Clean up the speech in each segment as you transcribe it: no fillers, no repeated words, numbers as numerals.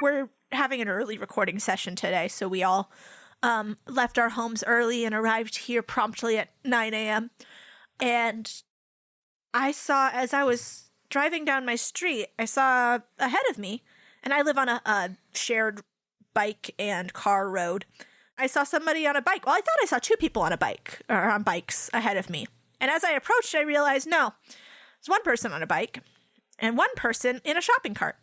we're having an early recording session today, so we all left our homes early and arrived here promptly at 9 a.m. And I saw, as I was driving down my street, I saw ahead of me, and I live on a shared bike and car road. I saw somebody on a bike. Well, I thought I saw 2 people on a bike, or on bikes ahead of me. And as I approached, I realized, no, there's one person on a bike and one person in a shopping cart.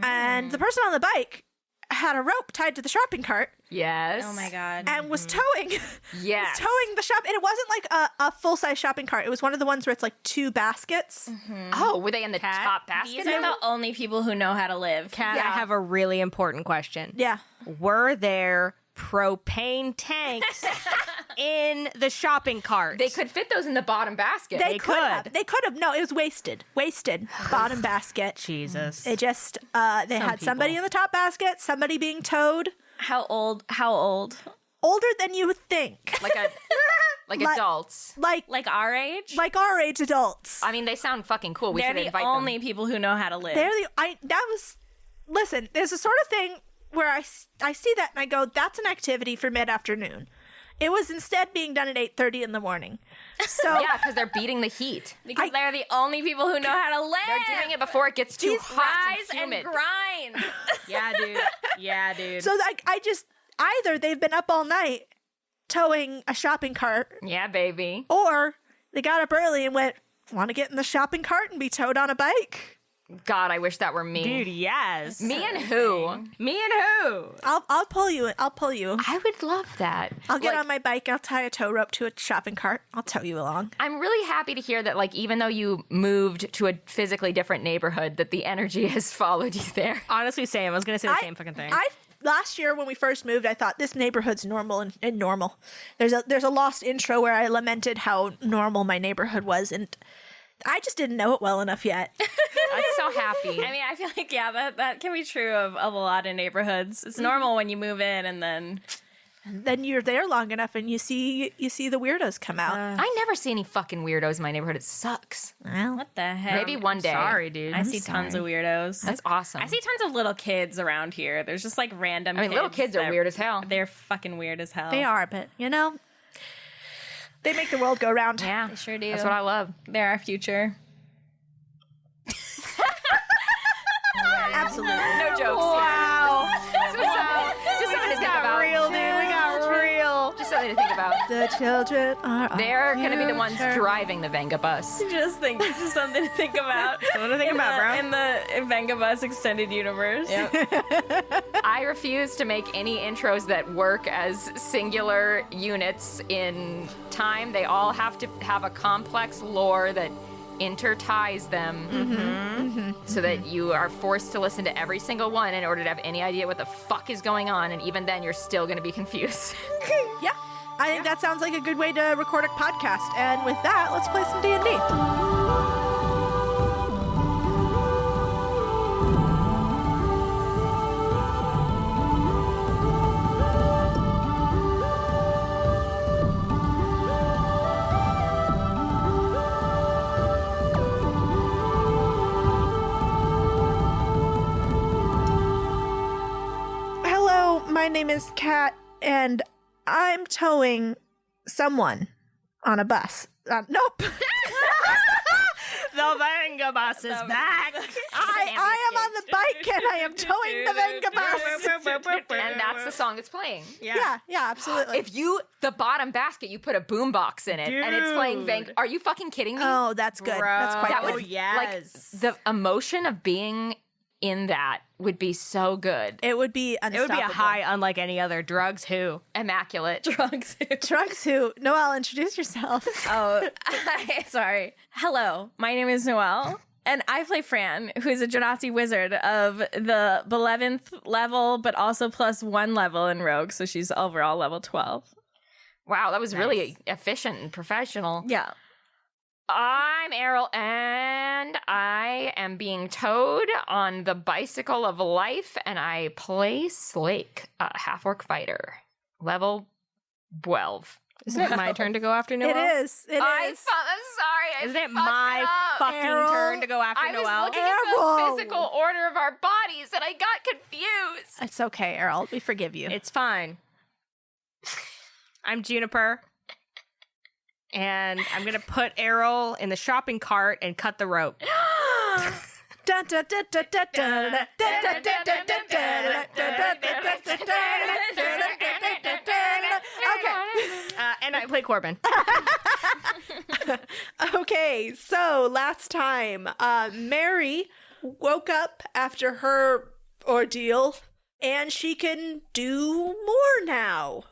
And the person on the bike had a rope tied to the shopping cart. Yes. Oh my God. And was towing. Yes. Was towing the shop. And it wasn't like a full-size shopping cart. It was one of the ones where it's like 2 baskets. Oh, were they in the Kat, top basket? These are the only people who know how to live. Kat, Yeah. I have a really important question. Yeah. Were there propane tanks in the shopping cart? They could fit those in the bottom basket. They could could. have. They could have. No, it was wasted. Wasted. Bottom basket. Jesus. It just, they had somebody in the top basket, somebody being towed. How old? How old? Older than you would think. like adults. Like Our age? like our age adults. I mean, they sound fucking cool. We They're should the invite only them. people who know how to live. Listen, there's a sort of thing where I see that and I go, that's an activity for mid-afternoon. It was instead being done at 8:30 in the morning. So Yeah, because they're beating the heat. because they're the only people who know how to live. They're doing it before it gets too hot Rise and and humid. grind. Yeah, dude. Yeah, dude. So like I just either they've been up all night towing a shopping cart, Yeah, baby. or they got up early and went, want to get in the shopping cart and be towed on a bike? God, I wish that were me. Dude, yes. Me and who? Me and who? I'll pull you. I'll pull you. I would love that. I'll get Like, on my bike. I'll tie a tow rope to a shopping cart. I'll tow you along. I'm really happy to hear that, like, even though you moved to a physically different neighborhood, that the energy has followed you there. Honestly, same. I was going to say the same fucking thing. Last year when we first moved, I thought this neighborhood's normal and normal. There's a lost intro where I lamented how normal my neighborhood was, and I just didn't know it well enough yet. I'm so happy. I mean, I feel like, yeah, that can be true of a lot of neighborhoods. It's normal when you move in and then... Then you're there long enough and you see the weirdos come out. I never see any fucking weirdos in my neighborhood. It sucks. Well, What the heck? Maybe one day. Sorry, dude. I see tons of weirdos. That's awesome. I see tons of little kids around here. There's just like random I mean, little kids are that- weird as hell. They're fucking weird as hell. they are, but they make the world go round. Yeah, They sure do. That's what I love. They're our future. Absolutely. No jokes. Wow. Just something to think got about. real, dude. We got real. Just something to think about. The children are. They're going to be the ones driving the Venga bus. Just think, this is something to think about. Something to think about, bro. In the Venga Bus extended universe. I refuse to make any intros that work as singular units in time. They all have to have a complex lore that interties them so that you are forced to listen to every single one in order to have any idea what the fuck is going on, and even then you're still going to be confused. Yeah. I think that sounds like a good way to record a podcast. And with that, let's play some D&D. Hello, my name is Kat, and I'm towing someone on a bus. Nope. The Venga bus is back. I am on the bike and I am towing the Venga bus. And that's the song that's playing. Yeah, absolutely. If the bottom basket, you put a boombox in it and it's playing Dude. Are you fucking kidding me? Oh, that's good. That's quite that good. would yes. like the emotion of being in that would be so good. It would be It would unstoppable. be a high unlike any other. Drugs who? Immaculate. Drugs. Drugs who? Noelle, introduce yourself. Oh, sorry. Hello, my name is Noelle, and I play Fran, who is a Genasi wizard of the 11th level, but also plus 1 level in Rogue, so she's overall level 12. Wow, that was really efficient and professional. Yeah. I'm Errol, and I am being towed on the bicycle of life, and I play Slake, a half-orc fighter, level 12. Isn't it my turn to go after Noel? It is. It I'm is. sorry. Isn't it my fucking Errol. turn to go after I was Noel? looking at Errol. the physical order of our bodies and I got confused. It's okay, Errol. We forgive you. It's fine. I'm Juniper. And I'm going to put Errol in the shopping cart and cut the rope. Dun, dun, dun, dun, dun, dun, dun, dun, dun, dun, dun, dun, dun, dun, dun. And I play Corbin. Okay, so last time, Mary woke up after her ordeal, and she can do more now.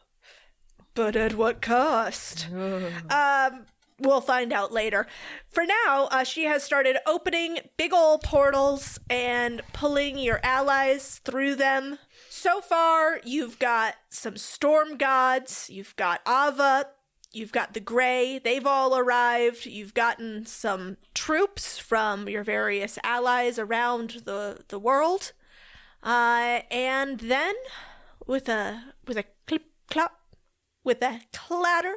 But at what cost? We'll find out later. For now, she has started opening big ol' portals and pulling your allies through them. So far, you've got some storm gods, you've got Ava, you've got the Grey, they've all arrived, you've gotten some troops from your various allies around the world. And then, with a clip clop, with a clatter,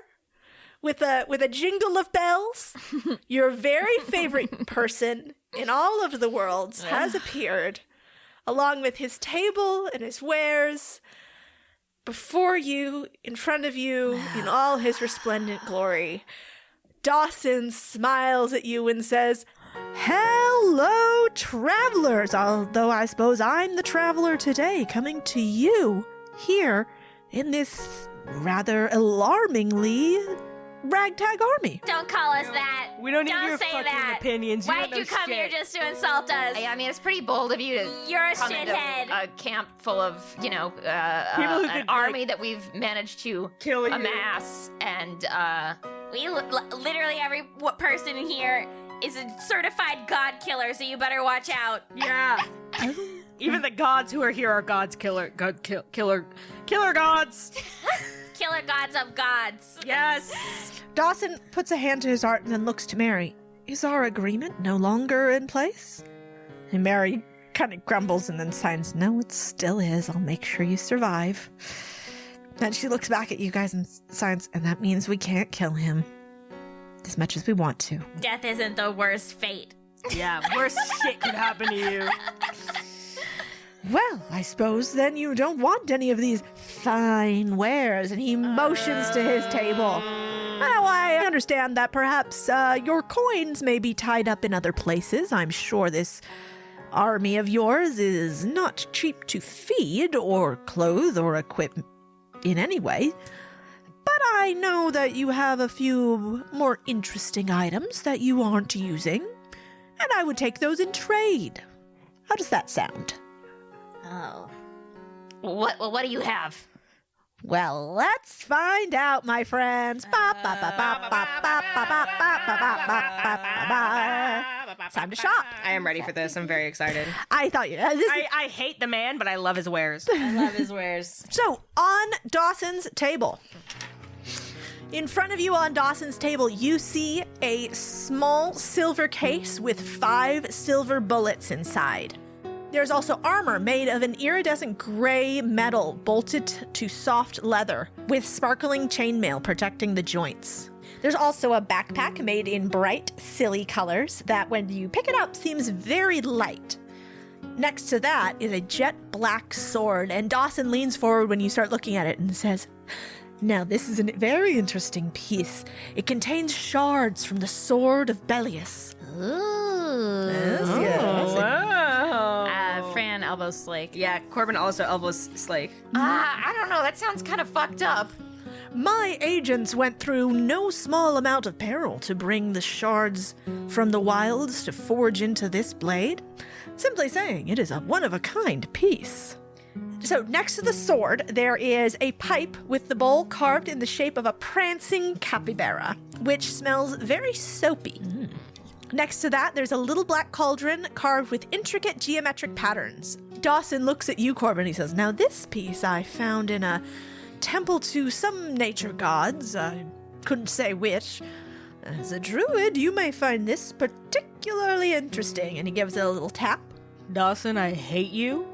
with a jingle of bells, your very favorite person in all of the worlds has appeared, along with his table and his wares, before you, in front of you, in all his resplendent glory. Dawson smiles at you and says, "Hello, travelers, although I suppose I'm the traveler today, coming to you here in this rather alarmingly ragtag army." Don't call us that. We don't need Don't your say fucking that. opinions. Why'd don't you know come here shit. just to insult us? I mean, it's pretty bold of you to You're a come into shithead. a camp full of, People who an could, army that we've managed to kill you. amass, and Literally every person in here is a certified god killer, so you better watch out. Yeah. Even the gods who are here are gods killer gods. Killer gods of gods. Yes. Dawson puts a hand to his heart and then looks to Mary. "Is our agreement no longer in place?" And Mary kind of grumbles and then signs, "No, it still is. I'll make sure you survive." Then she looks back at you guys and signs, "And that means we can't kill him as much as we want to." Death isn't the worst fate. Yeah, worse shit could happen to you. "Well, I suppose then you don't want any of these fine wares," and he motions to his table. "Now, I understand that perhaps your coins may be tied up in other places. I'm sure this army of yours is not cheap to feed or clothe or equip in any way. But I know that you have a few more interesting items that you aren't using, and I would take those in trade. How does that sound?" Oh. what do you have? Well, let's find out, my friends. Ba, ba, ba, ba, ba, ba, ba, ba, ba, ba, ba, ba, ba, ba. It's time to shop. I am ready for this. I'm very excited. I thought I hate the man, but I love his wares. I love his wares. So, on Dawson's table, in front of you on Dawson's table, you see a small silver case with 5 silver bullets inside. There's also armor made of an iridescent gray metal bolted to soft leather with sparkling chainmail protecting the joints. There's also a backpack made in bright, silly colors that when you pick it up seems very light. Next to that is a jet black sword, and Dawson leans forward when you start looking at it and says, "Now this is a very interesting piece. It contains shards from the sword of Bellius." Ooh. Yes. Wow. Fran elbows Slake. Yeah, Corbin also elbows Slake. I don't know. That sounds kind of fucked up. "My agents went through no small amount of peril to bring the shards from the wilds to forge into this blade. Simply saying, it is a one-of-a-kind piece." So next to the sword, there is a pipe with the bowl carved in the shape of a prancing capybara, which smells very soapy. Next to that, there's a little black cauldron carved with intricate geometric patterns. Dawson looks at you, Corbin, he says, "Now this piece I found in a temple to some nature gods. I couldn't say which. As a druid, you may find this particularly interesting." And he gives it a little tap. Dawson, I hate you,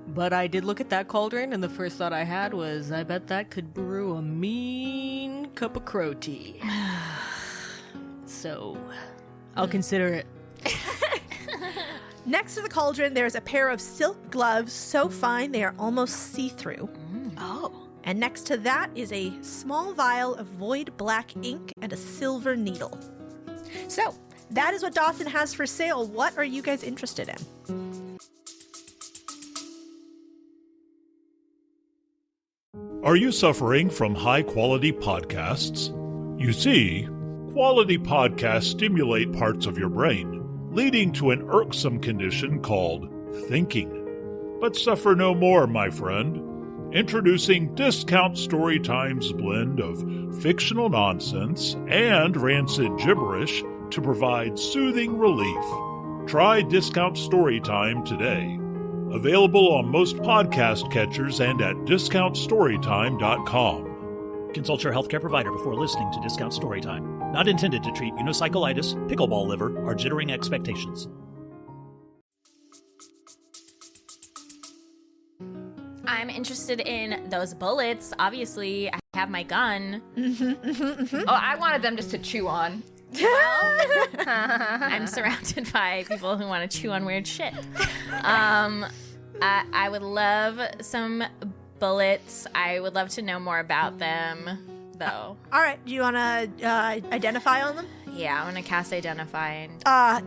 But I did look at that cauldron, and the first thought I had was, I bet that could brew a mean cup of crow tea. So, I'll consider it. Next to the cauldron, there's a pair of silk gloves so fine they are almost see-through. Oh. And next to that is a small vial of void black ink and a silver needle. So, that is what Dawson has for sale. What are you guys interested in? Are you suffering from high-quality podcasts? You see, quality podcasts stimulate parts of your brain, leading to an irksome condition called thinking. But suffer no more, my friend. Introducing Discount Storytime's blend of fictional nonsense and rancid gibberish to provide soothing relief. Try Discount Storytime today. Available on most podcast catchers and at discountstorytime.com. Consult your healthcare provider before listening to Discount Storytime. Not intended to treat unicyclitis, pickleball liver, or jittering expectations. I'm interested in those bullets. Obviously, I have my gun. Oh, I wanted them just to chew on. I'm surrounded by people who want to chew on weird shit. I would love some bullets. I would love to know more about them, though. All right, do you want to identify on them? Yeah, I'm going to cast Identify. And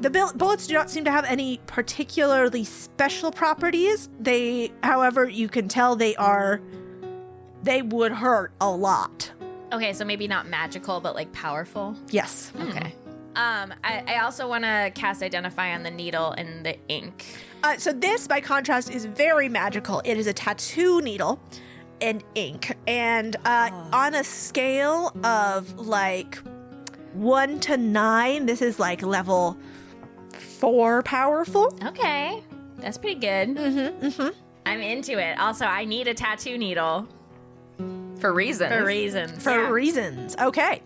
The bullets do not seem to have any particularly special properties. However, you can tell they would hurt a lot. okay, so maybe not magical, but like powerful. Yes. Okay. I also want to cast Identify on the needle and the ink. So this, by contrast, is very magical. It is a tattoo needle and ink. And on a scale of like 1 to 9, this is like level 4 powerful. Okay, that's pretty good. I'm into it. Also, I need a tattoo needle. For reasons. For reasons. For reasons. Okay.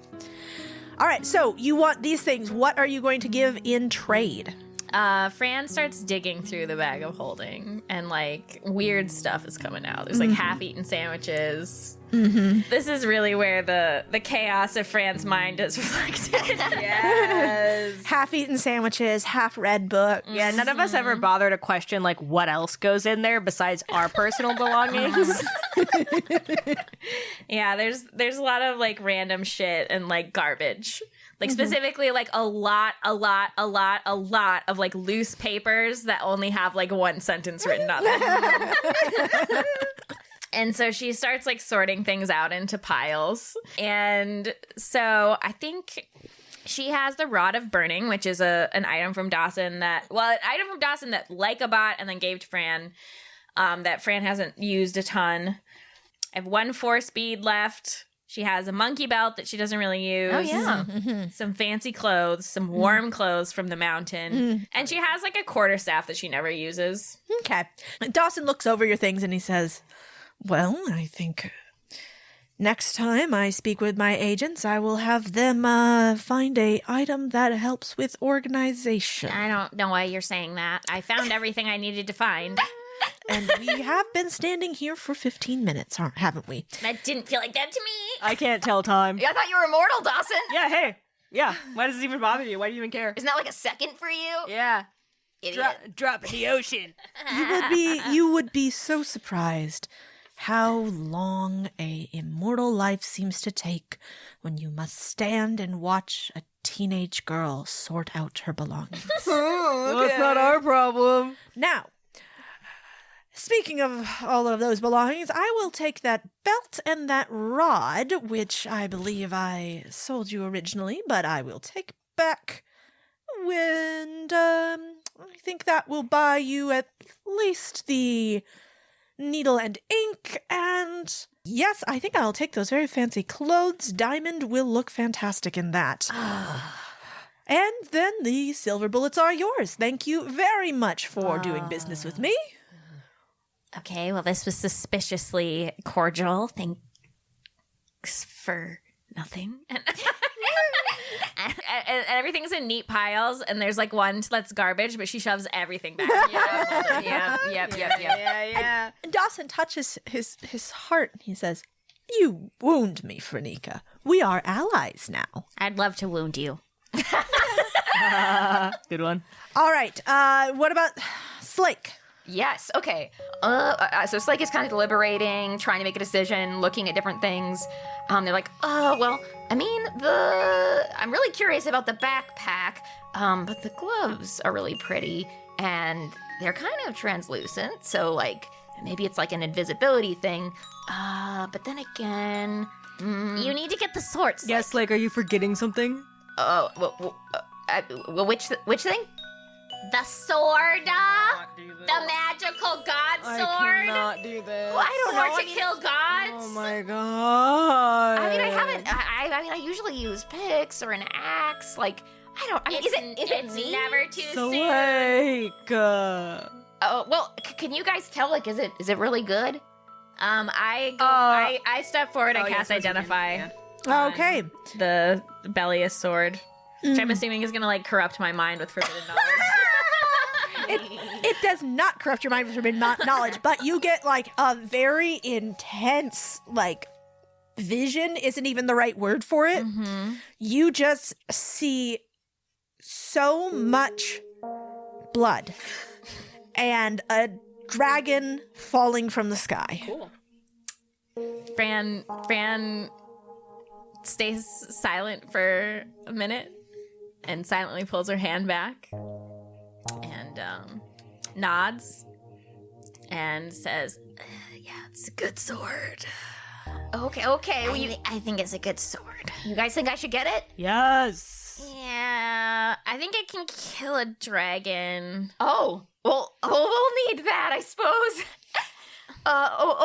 All right, so you want these things. What are you going to give in trade? Fran starts digging through the bag of holding, and like weird stuff is coming out. There's like half-eaten sandwiches. This is really where the chaos of Fran's mind is reflected. Yes. Half-eaten sandwiches, half-read book. Yeah, none of us ever bother to question, like, what else goes in there besides our personal belongings. Yeah, there's a lot of like random shit and like garbage. Like specifically like a lot of like loose papers that only have like one sentence written on them. And so she starts like sorting things out into piles. And so I think she has the Rod of Burning, which is an item from Dawson that Leica bought and then gave to Fran, that Fran hasn't used a ton. I have 1 force bead left. She has a monkey belt that she doesn't really use. Oh, yeah. Some fancy clothes, some warm clothes from the mountain. And she has like a quarterstaff that she never uses. Okay. Dawson looks over your things and he says, well, I think next time I speak with my agents, I will have them find a item that helps with organization. I don't know why you're saying that. I found everything I needed to find. And we have been standing here for 15 minutes, haven't we? That didn't feel like that to me. I can't tell time. I thought you were immortal, Dawson. Yeah, hey. Yeah, why does it even bother you? Why do you even care? Isn't that like a second for you? Yeah. Idiot. Drop in the ocean. You would be so surprised how long a immortal life seems to take when you must stand and watch a teenage girl sort out her belongings. Well, that's not our problem. Now, speaking of all of those belongings, I will take that belt and that rod, which I believe I sold you originally, but I will take back. And I think that will buy you at least the needle and ink, and yes, I think I'll take those very fancy clothes. Diamond will look fantastic in that. And then the silver bullets are yours. Thank you very much for doing business with me. Okay, well, this was suspiciously cordial. Thanks for nothing. and everything's in neat piles, and there's like one that's garbage, but she shoves everything back. Yep. Yeah. And Dawson touches his heart and he says, "You wound me, Frenika. We are allies now." I'd love to wound you. Good one. All right. What about Slake? Yes. Okay. So Slake is kind of deliberating, trying to make a decision, looking at different things. They're like, well, I mean, I'm really curious about the backpack, but the gloves are really pretty, and they're kind of translucent, so, like, maybe it's like an invisibility thing. But then again, You need to get the sword. Slake. Yes, like, are you forgetting something? which thing? The sword. The magical god sword. I cannot do this. Well, I don't know. Sword to kill gods. Oh my god. I mean, I haven't. I usually use picks or an axe. Like, I don't. I mean, is it It's me? never too So soon. like, Oh well, can you guys tell? Like, is it really good? I step forward. I cast yes, you can. identify. Yeah. Okay. The Bellius sword, which I'm assuming is gonna like corrupt my mind with forbidden knowledge. It does not corrupt your mind with forbidden knowledge, but you get like a very intense, like, vision isn't even the right word for it. You just see so much blood and a dragon falling from the sky. Cool. Fran stays silent for a minute and silently pulls her hand back and nods and says, "Yeah, it's a good sword. Okay. Well, I think it's a good sword. you guys think I should get it? yes. Yeah, I think it can kill a dragon. Oh, well, we'll need that, I suppose.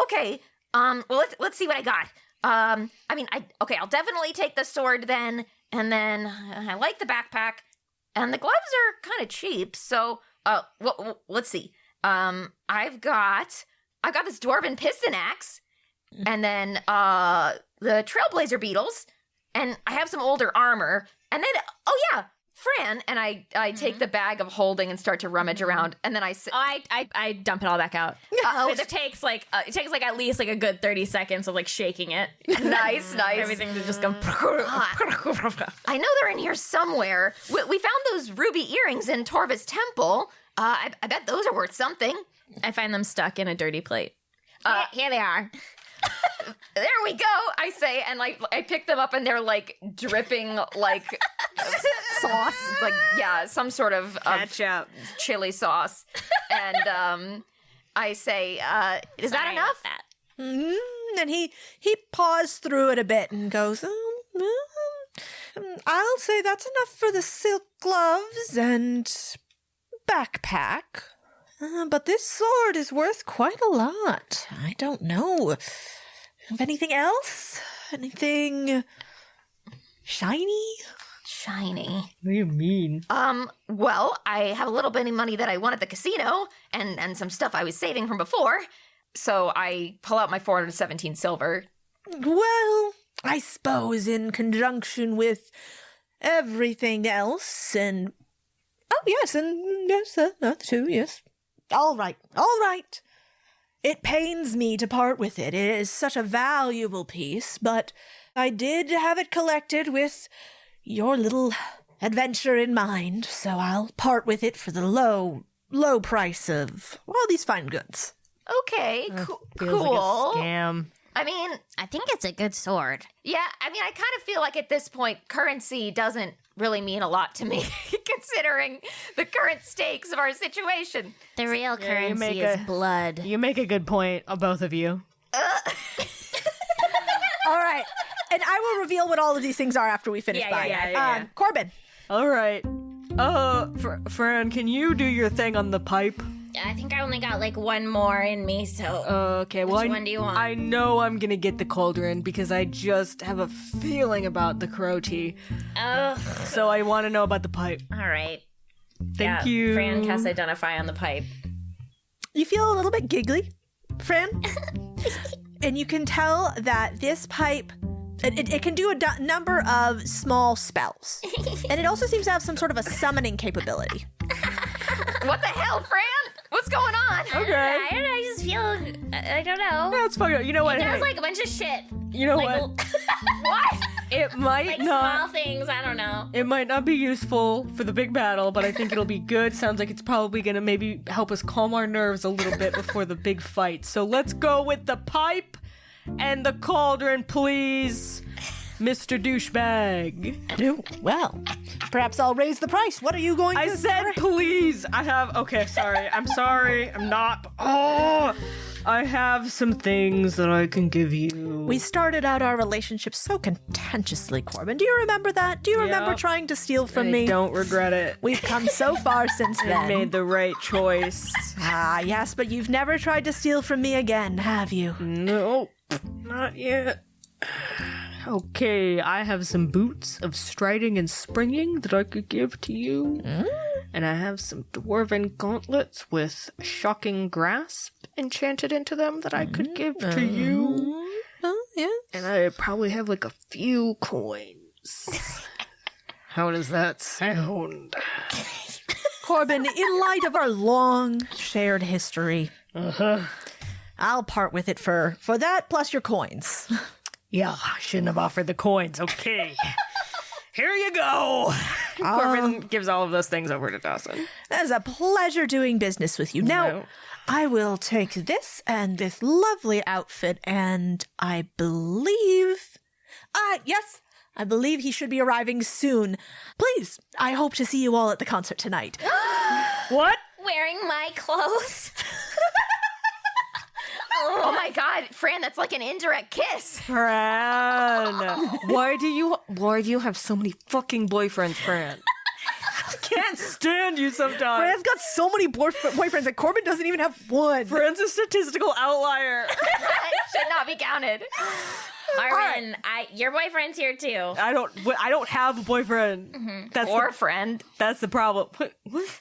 Okay. Well, let's see what I got. I mean, I'll definitely take the sword then, and then I like the backpack, and the gloves are kind of cheap. So, well, let's see. I've got this dwarven piston axe, and then the trailblazer beetles, and I have some older armor, and then Fran, and I take the bag of holding and start to rummage around, and then I dump it all back out. Oh, It takes like at least like a good 30 seconds of like shaking it. nice. Everything to just go. I know they're in here somewhere. We found those ruby earrings in Torva's temple. I bet those are worth something. I find them stuck in a dirty plate. Here they are. There we go, I say, and like I pick them up and they're like dripping like sauce, like some sort of Ketchup. chili sauce. And I say, is that enough? And he paws through it a bit and goes, "I'll say that's enough for the silk gloves and backpack. But this sword is worth quite a lot. I don't know. Have anything else? Anything shiny?" Shiny. What do you mean? Well, I have a little bit of money that I won at the casino and some stuff I was saving from before. So I pull out my 417 silver. Well, I suppose in conjunction with everything else and... Oh, yes, and yes, that too, yes. All right. It pains me to part with it. It is such a valuable piece, but I did have it collected with your little adventure in mind, so I'll part with it for the low price of all these fine goods. Okay, Feels cool. like a scam. I mean, I think it's a good sword. yeah, I mean, I kind of feel like at this point, currency doesn't really mean a lot to me, considering the current stakes of our situation. The real Yeah, you make currency is a- blood. You make a good point, both of you. All right. And I will reveal what all of these things are after we finish buying. yeah. Corbin. All right. Fran, can you do your thing on the pipe? I think I only got like one more in me, so Okay, well, Which one do you want? I know I'm gonna get the cauldron because I just have a feeling about the crow tea. So I want to know about the pipe. all right. Thank you. Fran casts identify on the pipe. You feel a little bit giggly, Fran. And you can tell that this pipe It can do a number of small spells. And it also seems to have some sort of a summoning capability. What the hell, Fran? What's going on? Okay. I don't know. I just feel. I don't know. That's fucking. You know what? It does Hey, like a bunch of shit. you know Like, what? What? It might like not. small things. I don't know. It might not be useful for the big battle, but I think it'll be good. Sounds like it's probably gonna maybe help us calm our nerves a little bit before the big fight. So let's go with the pipe and the cauldron, please, Mr. Douchebag. Well, perhaps I'll raise the price. What are you going I to said please. I have. Okay, sorry. I'm sorry. I'm not. Oh, I have some things that I can give you. We started out our relationship so contentiously, Corbin. Do you remember that? Do you remember Yeah. trying to steal from I me? don't regret it. We've come so far since I then. made the right choice. Ah, yes, but you've never tried to steal from me again, have you? No, not yet. Okay, I have some boots of striding and springing that I could give to you. And I have some dwarven gauntlets with shocking grasp enchanted into them that I could give to you. Oh, yeah. And I probably have like a few coins. How does that sound? Corbin, in light of our long shared history, I'll part with it for that plus your coins. Yeah, I shouldn't have offered the coins. Okay. Here you go. Corbin gives all of those things over to Dawson. It was a pleasure doing business with you. Now, No. I will take this and this lovely outfit, and I believe... yes, I believe he should be arriving soon. Please, I hope to see you all at the concert tonight. What? Wearing my clothes. Oh my god, Fran, that's like an indirect kiss. Fran. Why do you have so many fucking boyfriends, Fran? I can't stand you sometimes. Fran's got so many boyfriends that Corbin doesn't even have one. Fran's a statistical outlier. Should not be counted. Arvin, your boyfriend's here too. I don't have a boyfriend. That's Or the, friend. that's the problem. What?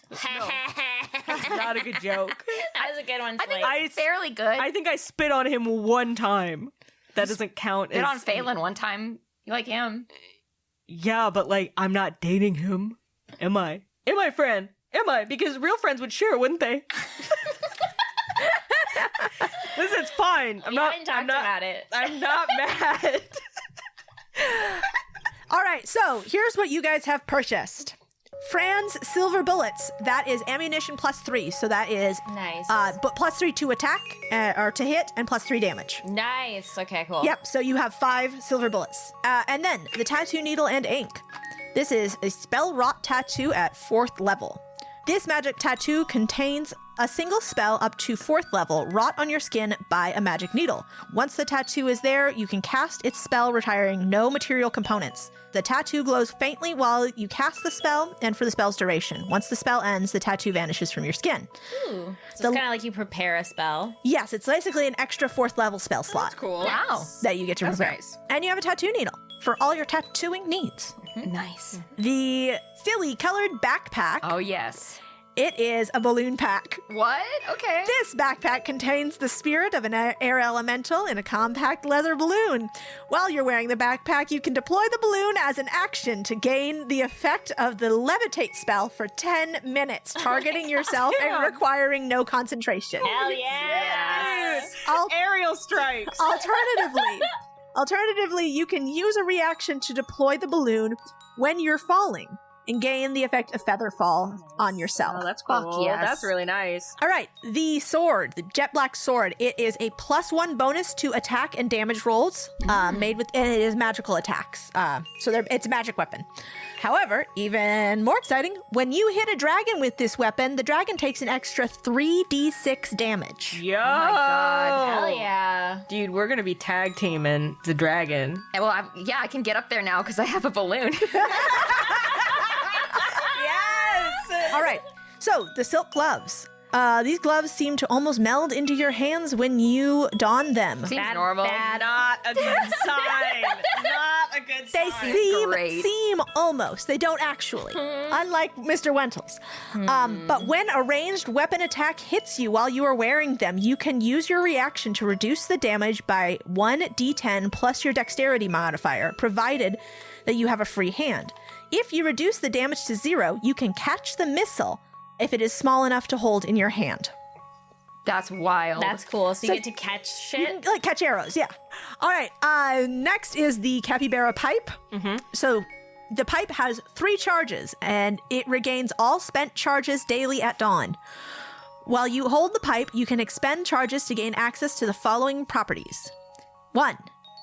That's not a good joke. That was a good one, I think Slate. it's fairly good. I think I spit on him one time. That doesn't count. Did as, on Phelan one time. You like him? Yeah, but like I'm not dating him. Am I? Am I, Fran? Am I? Because real friends would share, wouldn't they? Listen, it's fine. We haven't talked about it. I'm not mad. All right, so here's what you guys have purchased. Fran's silver bullets. That is ammunition +3, so that is Nice. but +3 to attack or to hit, and +3 damage. Nice. Okay, cool. Yep, so you have 5 silver bullets. And then the tattoo needle and ink. This is a spell wrought tattoo at 4th level. This magic tattoo contains a single spell up to 4th level wrought on your skin by a magic needle. Once the tattoo is there, you can cast its spell, retiring no material components. The tattoo glows faintly while you cast the spell and for the spell's duration. Once the spell ends, the tattoo vanishes from your skin. Ooh. So it's kind of like you prepare a spell. Yes, it's basically an extra 4th level spell slot Cool. Wow. that you get to That's prepare. nice. And you have a tattoo needle for all your tattooing needs. Nice. The silly colored backpack. Oh, yes. It is a balloon pack. What? Okay. This backpack contains the spirit of an air elemental in a compact leather balloon. While you're wearing the backpack, you can deploy the balloon as an action to gain the effect of the levitate spell for 10 minutes, targeting yourself and requiring no concentration. Hell yeah! Aerial strikes. Alternatively, you can use a reaction to deploy the balloon when you're falling and gain the effect of feather fall on yourself. Oh, that's Fuck cool. yes. That's really nice. All right, the sword, the jet black sword, it is a +1 bonus to attack and damage rolls, made with, and it is magical attacks. It's a magic weapon. However, even more exciting, when you hit a dragon with this weapon, the dragon takes an extra 3d6 damage. Yo. Oh my God. Hell yeah! Dude, we're gonna be tag teaming the dragon. Well, I can get up there now because I have a balloon. All right, so the silk gloves. These gloves seem to almost meld into your hands when you don them. Seems normal. Not a good sign. Not a good They Great. seem almost. They don't actually. Unlike Mr. Wentle's. But when a ranged weapon attack hits you while you are wearing them, you can use your reaction to reduce the damage by 1d10 plus your dexterity modifier, provided that you have a free hand. If you reduce the damage to 0, you can catch the missile if it is small enough to hold in your hand. That's wild. That's cool. So you get to catch You shit. can, like, catch arrows, yeah. All right, next is the capybara pipe. So the pipe has 3 charges, and it regains all spent charges daily at dawn. While you hold the pipe, you can expend charges to gain access to the following properties. 1.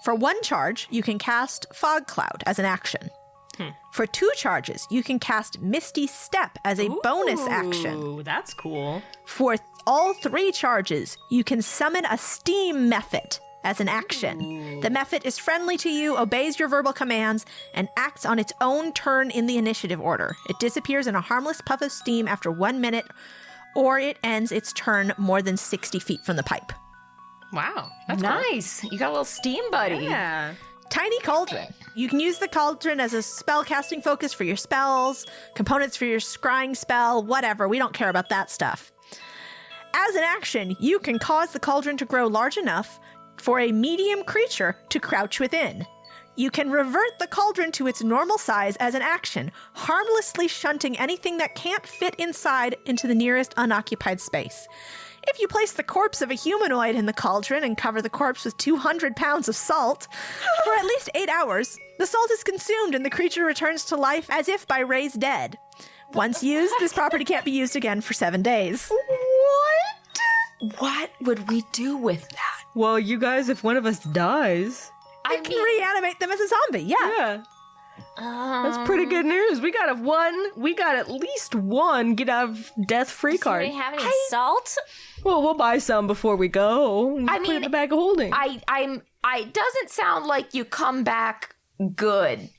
For 1 charge, you can cast Fog Cloud as an action. For 2 charges, you can cast Misty Step as a bonus action. Ooh, that's cool. For all 3 charges, you can summon a steam mephit as an action. The mephit is friendly to you, obeys your verbal commands, and acts on its own turn in the initiative order. It disappears in a harmless puff of steam after 1 minute, or it ends its turn more than 60 feet from the pipe. Wow. That's nice. You got a little steam buddy. Yeah. Tiny Cauldron. You can use the cauldron as a spell casting focus for your spells, components for your scrying spell, whatever. We don't care about that stuff. As an action, you can cause the cauldron to grow large enough for a medium creature to crouch within. You can revert the cauldron to its normal size as an action, harmlessly shunting anything that can't fit inside into the nearest unoccupied space. If you place the corpse of a humanoid in the cauldron and cover the corpse with 200 pounds of salt, for at least 8 hours, the salt is consumed and the creature returns to life as if by raised dead. Once used, this property can't be used again for 7 days. What would we do with that? Well, you guys, if one of us dies, I can reanimate them as a zombie, yeah. That's pretty good news. We got at least one get out of death free card. Do we have any salt? Well, we'll buy some before we go. I Put it in mean, the bag of holding. I doesn't sound like you come back good.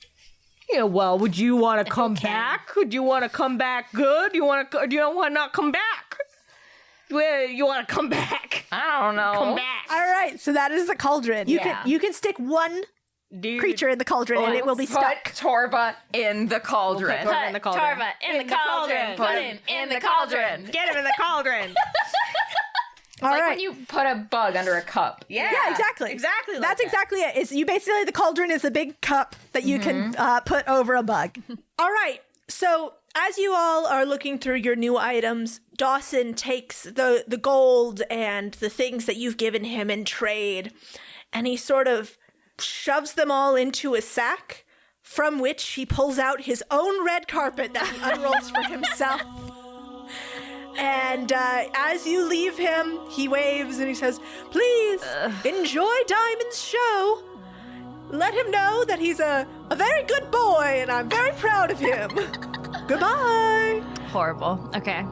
Yeah, well, would you want to come back? Would you want to come back good? Do you want to not come back? Well, you want to come back? I don't know. Come back. All right, so that is the cauldron. You Yeah. can stick one Dude. creature in the cauldron and it will be Put stuck. Torva in the cauldron. Put Torva in the cauldron. Torva in the cauldron. Put him in the cauldron. Get him in the cauldron. All Like right. when you put a bug under a cup. Yeah, Yeah, exactly. Exactly. Like That's that. exactly it. Is you basically the cauldron is a big cup that you can put over a bug. All right. So as you all are looking through your new items, Dawson takes the gold and the things that you've given him in trade, and he sort of shoves them all into a sack, from which he pulls out his own red carpet that he unrolls for himself. And as you leave him, he waves and he says, "Please enjoy Diamond's show. Let him know that he's a very good boy and I'm very proud of him. Goodbye." Horrible. Okay.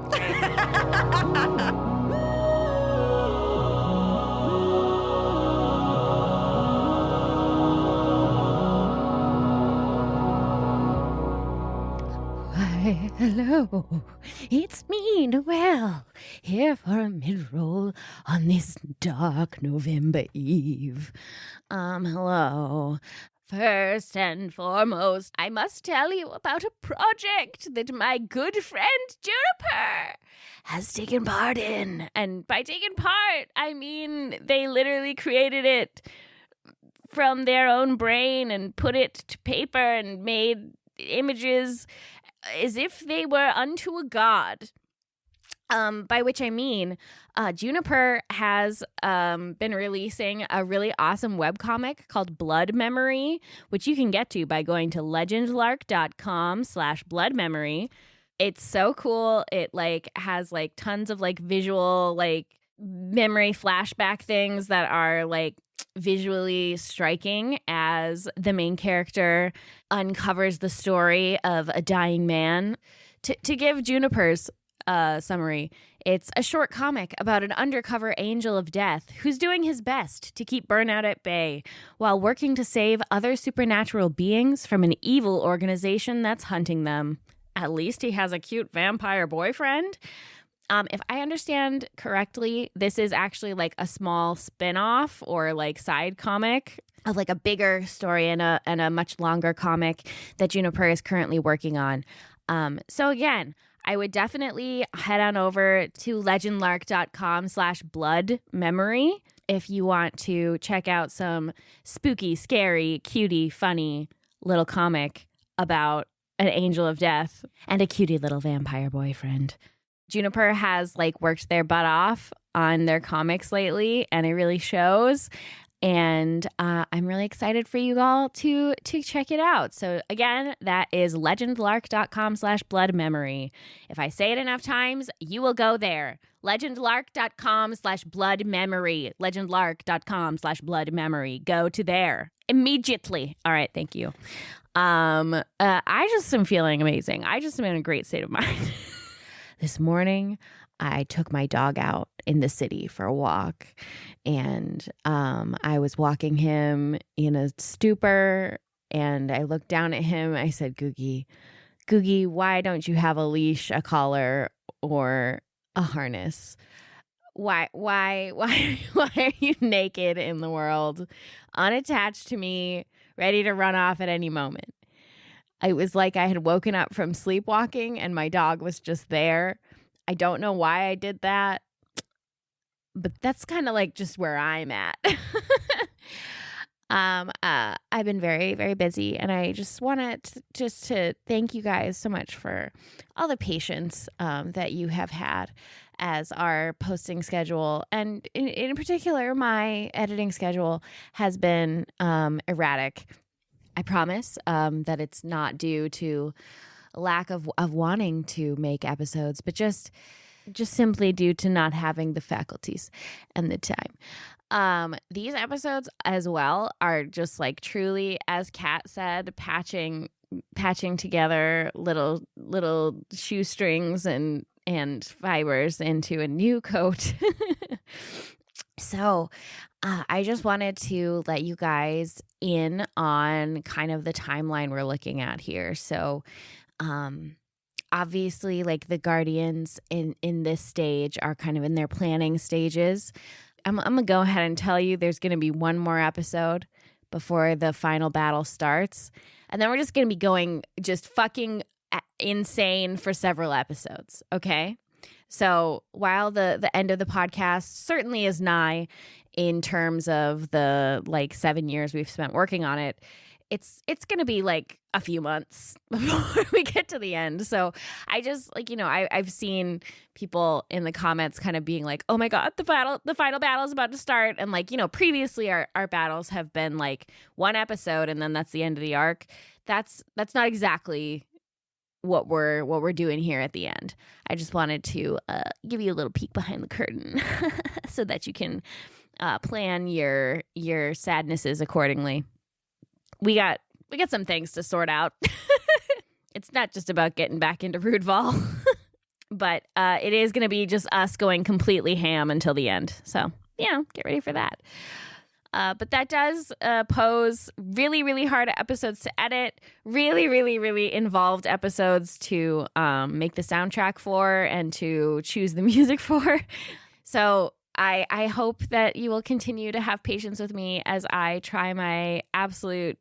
Why, hello. It's me, Noelle, here for a mid-roll on this dark November eve. Hello. First and foremost, I must tell you about a project that my good friend Juniper has taken part in. And by taking part, I mean they literally created it from their own brain and put it to paper and made images as if they were unto a god. By which I mean, Juniper has been releasing a really awesome webcomic called Blood Memory, which you can get to by going to legendlark.com/bloodmemory. It's so cool. It has tons of visual memory flashback things that are visually striking as the main character uncovers the story of a dying man. To give Juniper's summary, it's a short comic about an undercover angel of death who's doing his best to keep burnout at bay while working to save other supernatural beings from an evil organization that's hunting them. At least he has a cute vampire boyfriend. If I understand correctly, this is actually like a small spin-off or like side comic of like a bigger story and a much longer comic that Juniper is currently working on. So again, I would definitely head on over to legendlark.com/blood memory if you want to check out some spooky, scary, cutie, funny little comic about an angel of death and a cutie little vampire boyfriend. Juniper has like worked their butt off on their comics lately, and it really shows. And I'm really excited for you all to check it out. So again, that is legendlark.com/blood memory. If I say it enough times, you will go there. legendlark.com/blood memory. legendlark.com/blood memory. Go to there immediately. All right, thank you. I just am feeling amazing. I just am in a great state of mind. This morning, I took my dog out in the city for a walk, and I was walking him in a stupor, and I looked down at him. I said, Googie, why don't you have a leash, a collar, or a harness? Why are you naked in the world, unattached to me, ready to run off at any moment? It was like I had woken up from sleepwalking and my dog was just there. I don't know why I did that, but that's kind of like just where I'm at. I've been very, very busy, and I just wanted to thank you guys so much for all the patience that you have had as our posting schedule, and in particular, my editing schedule has been erratic. I promise that it's not due to a lack of wanting to make episodes, but just simply due to not having the faculties and the time. These episodes as well are just like truly, as Kat said, patching together little shoestrings and fibers into a new coat. So I just wanted to let you guys in on kind of the timeline we're looking at here. So obviously, like, the Guardians in this stage are kind of in their planning stages. I'm going to go ahead and tell you there's going to be one more episode before the final battle starts. And then we're just going to be going just fucking insane for several episodes, okay? So while the end of the podcast certainly is nigh in terms of the, like, 7 years we've spent working on it, it's going to be like a few months before we get to the end. So I just, like, you know, I've seen people in the comments kind of being like, oh my God, the final battle is about to start. And, like, you know, previously our battles have been like one episode and then that's the end of the arc. That's not exactly what we're doing here at the end. I just wanted to give you a little peek behind the curtain so that you can plan your sadnesses accordingly. We got some things to sort out. It's not just about getting back into Rudeval, but it is going to be just us going completely ham until the end. So, you know, get ready for that. But that does pose really, really hard episodes to edit, really, really, really involved episodes to make the soundtrack for and to choose the music for. So I hope that you will continue to have patience with me as I try my absolute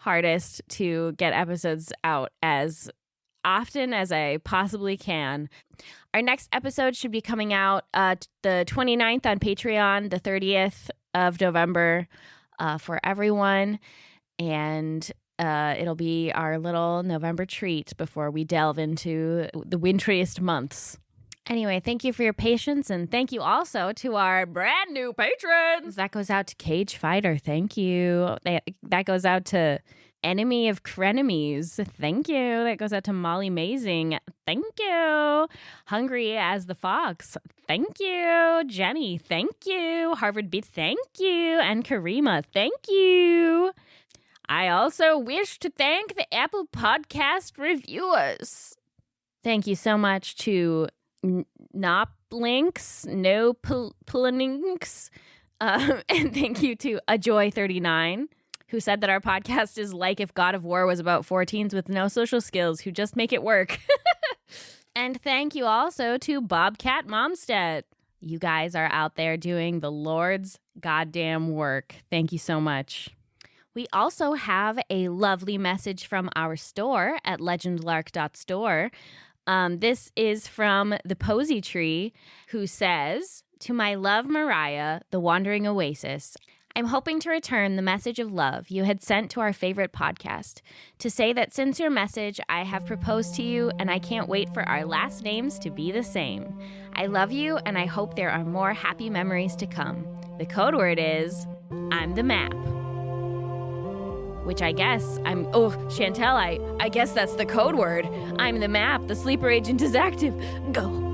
hardest to get episodes out as often as I possibly can. Our next episode should be coming out the 29th on Patreon, the 30th of November for everyone. And it'll be our little November treat before we delve into the wintriest months. Anyway, thank you for your patience, and thank you also to our brand new patrons. That goes out to Cage Fighter. Thank you. That goes out to Enemy of Frenemies. Thank you. That goes out to Molly Mazing. Thank you. Hungry as the Fox. Thank you. Jenny. Thank you. Harvard Beats. Thank you. And Karima. Thank you. I also wish to thank the Apple Podcast reviewers. Thank you so much to Noplinks, No Pulinks, and thank you to Ajoy39, who said that our podcast is like if God of War was about 4 teens with no social skills who just make it work. And thank you also to Bobcat Momstead. You guys are out there doing the Lord's goddamn work. Thank you so much. We also have a lovely message from our store at legendlark.store. This is from the Posy Tree, who says, "To my love Mariah, the Wandering Oasis, I'm hoping to return the message of love you had sent to our favorite podcast, to say that since your message, I have proposed to you, and I can't wait for our last names to be the same. I love you, and I hope there are more happy memories to come. The code word is, I'm the map." Which I guess Chantel, I guess that's the code word. I'm the map, the sleeper agent is active. Go.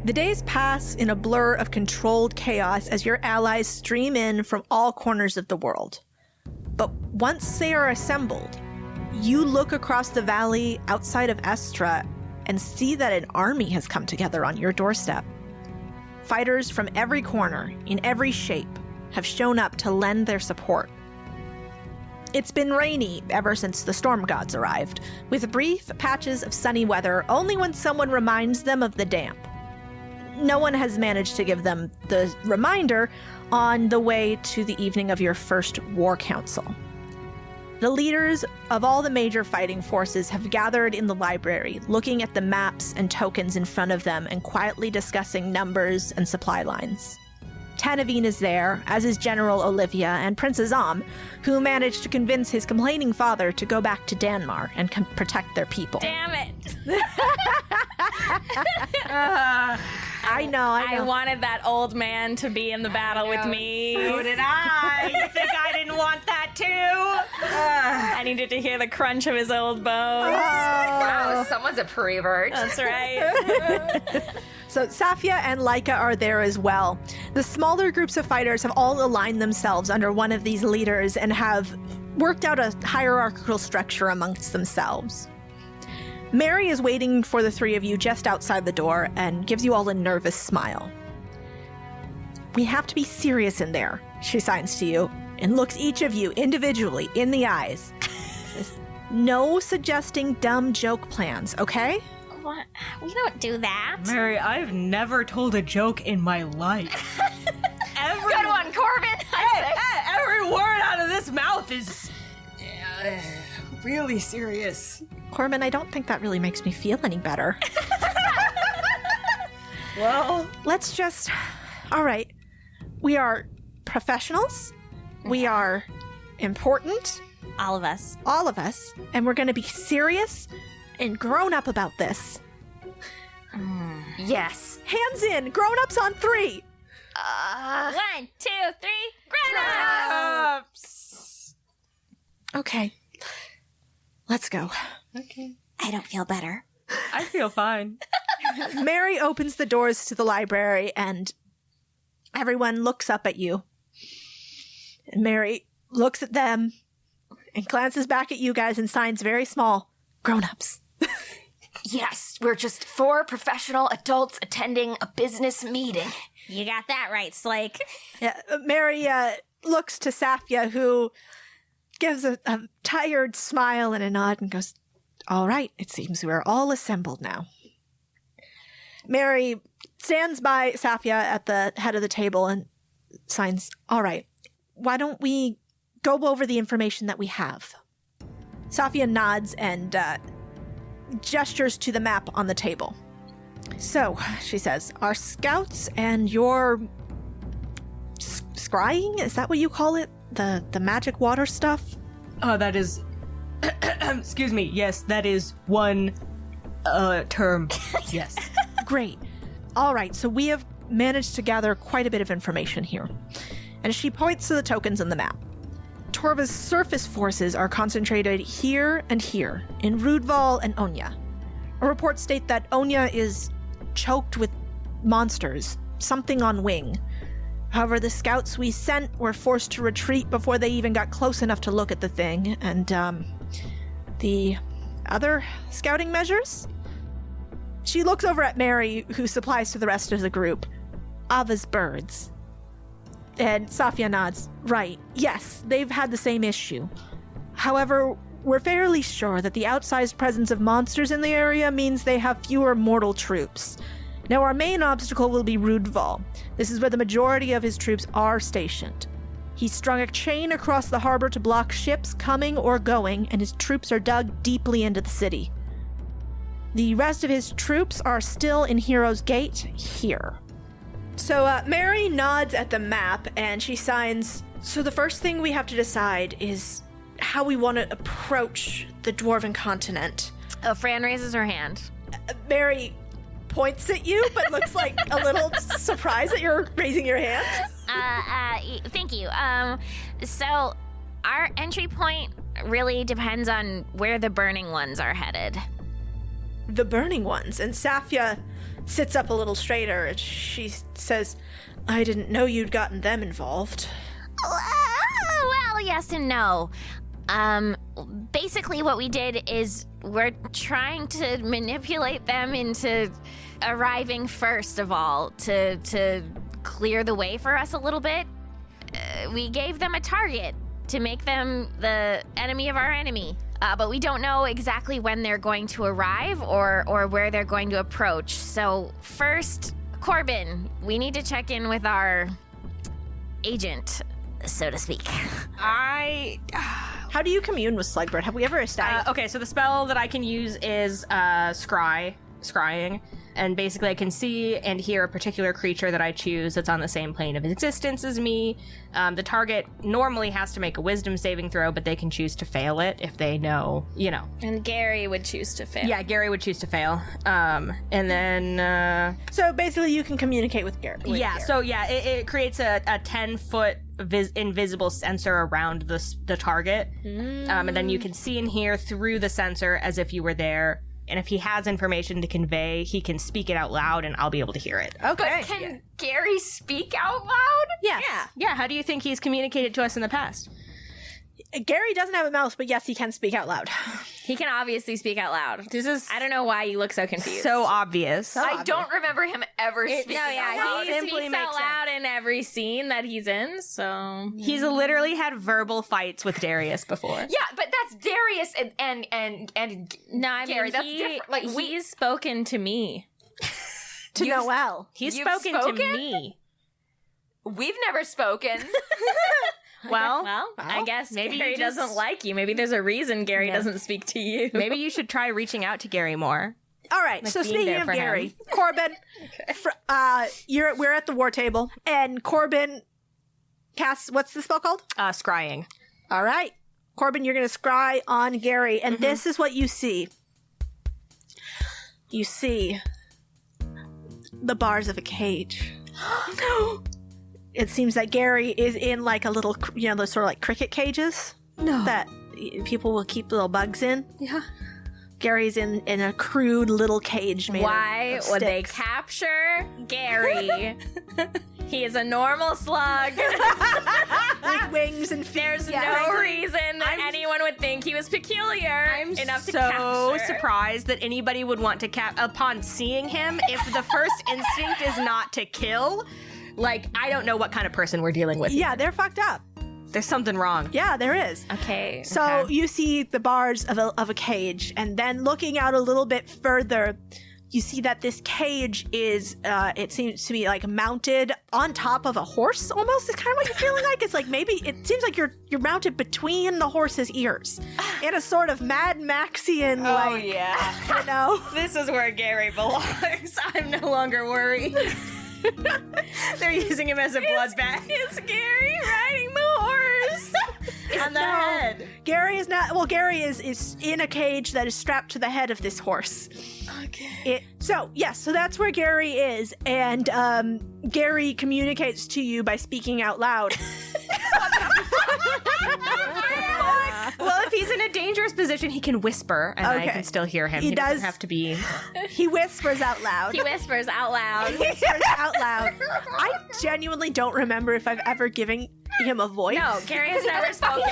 The days pass in a blur of controlled chaos as your allies stream in from all corners of the world. But once they are assembled, you look across the valley outside of Estra and see that an army has come together on your doorstep. Fighters from every corner, in every shape, have shown up to lend their support. It's been rainy ever since the storm gods arrived, with brief patches of sunny weather only when someone reminds them of the damp. No one has managed to give them the reminder on the way to the evening of your first war council. The leaders of all the major fighting forces have gathered in the library, looking at the maps and tokens in front of them and quietly discussing numbers and supply lines. Tanavine is there, as is General Olivia and Prince Azam, who managed to convince his complaining father to go back to Danmar and protect their people. Damn it. I know. I wanted that old man to be in the battle with me. So did I. You think I didn't want that too? I needed to hear the crunch of his old bones. Wow, someone's a pervert. That's right. So Safia and Laika are there as well. The smaller groups of fighters have all aligned themselves under one of these leaders and have worked out a hierarchical structure amongst themselves. Mary is waiting for the three of you just outside the door and gives you all a nervous smile. "We have to be serious in there," she signs to you and looks each of you individually in the eyes. "No suggesting dumb joke plans, okay?" What? We don't do that. Mary, I've never told a joke in my life. Good one, Corbin. Every word out of this mouth is really serious. Corbin, I don't think that really makes me feel any better. Well, Let's just... All right. We are professionals. We are important. All of us. All of us. And we're going to be serious and grown up about this. Yes. Hands in. Grown-ups on 3. 1, 2, 3, grown-ups! Okay. Let's go. okay. I don't feel better. I feel fine. Mary opens the doors to the library and everyone looks up at you. And Mary looks at them and glances back at you guys and signs very small, "Grown-ups." Yes, we're just 4 professional adults attending a business meeting. You got that right, Slake. Yeah, Mary looks to Safia, who gives a tired smile and a nod and goes, "All right, it seems we're all assembled now." Mary stands by Safia at the head of the table and signs, "All right, why don't we go over the information that we have?" Safia nods and gestures to the map on the table. "So," she says, "our scouts and your scrying? Is that what you call it? The magic water stuff?" Oh, that is... Excuse me. Yes, that is one term. Yes. Great. All right, so we have managed to gather quite a bit of information here. And she points to the tokens on the map. Torva's surface forces are concentrated here and here, in Rudval and Onya. A reports state that Onya is choked with monsters, something on wing. However, the scouts we sent were forced to retreat before they even got close enough to look at the thing, and, the other scouting measures? She looks over at Mary, who supplies to the rest of the group. Ava's birds. And Safia nods. Right. Yes, they've had the same issue. However, we're fairly sure that the outsized presence of monsters in the area means they have fewer mortal troops. Now, our main obstacle will be Rudval. This is where the majority of his troops are stationed. He's strung a chain across the harbor to block ships coming or going, and his troops are dug deeply into the city. The rest of his troops are still in Hero's Gate, here. So Mary nods at the map, and she signs, so the first thing we have to decide is how we want to approach the Dwarven continent. Oh, Fran raises her hand. Mary points at you, but looks like a little surprised that you're raising your hand. Thank you. So our entry point really depends on where the burning ones are headed. The burning ones. And Safia sits up a little straighter, and she says, I didn't know you'd gotten them involved. Well, yes and no. Basically what we did is we're trying to manipulate them into arriving first of all to clear the way for us a little bit. We gave them a target to make them the enemy of our enemy. But we don't know exactly when they're going to arrive or where they're going to approach. So first, Corbin, we need to check in with our agent, so to speak. How do you commune with Slugbird? Have we ever established? Okay, so the spell that I can use is scrying. And basically I can see and hear a particular creature that I choose that's on the same plane of existence as me. The target normally has to make a wisdom saving throw, but they can choose to fail it if they know, And Gary would choose to fail. Yeah, Gary would choose to fail. And then... So basically you can communicate with Gary. It creates a 10-foot invisible sensor around the target. And then you can see and hear through the sensor as if you were there. And if he has information to convey, he can speak it out loud and I'll be able to hear it. Okay. But can Gary speak out loud? Yes. Yeah, how do you think he's communicated to us in the past? Gary doesn't have a mouth, but yes, he can speak out loud. He can obviously speak out loud. This is I don't know why you look so confused. so obvious. I don't remember him ever speaking out loud. He speaks out loud in every scene that he's in, so... He's literally had verbal fights with Darius before. Yeah, but that's Darius and No, I Gary, mean, that's different. Like, he's spoken to me. To Noelle. He's You've spoken to spoken? me. We've never spoken. Well, I guess maybe Gary you just- doesn't like you. Maybe there's a reason Gary doesn't speak to you. Maybe you should try reaching out to Gary more. All right, so being speaking there of for him. Gary, Corbin, we're at the war table, and Corbin casts, what's the spell called? Scrying. All right. Corbin, you're going to scry on Gary, and this is what you see. You see the bars of a cage. It seems that Gary is in like a little, those sort of like cricket cages. No. That people will keep little bugs in. Yeah. Gary's in a crude little cage made Why of would they sticks. capture Gary? He is a normal slug. With wings and feet. There's no reason that anyone would think he was peculiar enough to capture. So surprised that anybody would want to upon seeing him if the first instinct is not to kill. Like, I don't know what kind of person we're dealing with. Yeah, they're fucked up. There's something wrong. Yeah, there is. Okay. So you see the bars of a cage, and then looking out a little bit further, you see that this cage is, it seems to be like mounted on top of a horse almost. It's kind of what you're feeling like. It's like maybe, it seems like you're mounted between the horse's ears in a sort of Mad Maxian, This is where Gary belongs. I'm no longer worried. They're using him as a blood bag. It's Gary riding the horse. On the head. Gary is not, well, Gary is in a cage that is strapped to the head of this horse. Okay. So that's where Gary is, and Gary communicates to you by speaking out loud. Well, if he's in a dangerous position, he can whisper, and I can still hear him. He doesn't have to be... He whispers out loud. He whispers out loud. He whispers out loud. I genuinely don't remember if I've ever given him a voice. No, Gary has never spoken.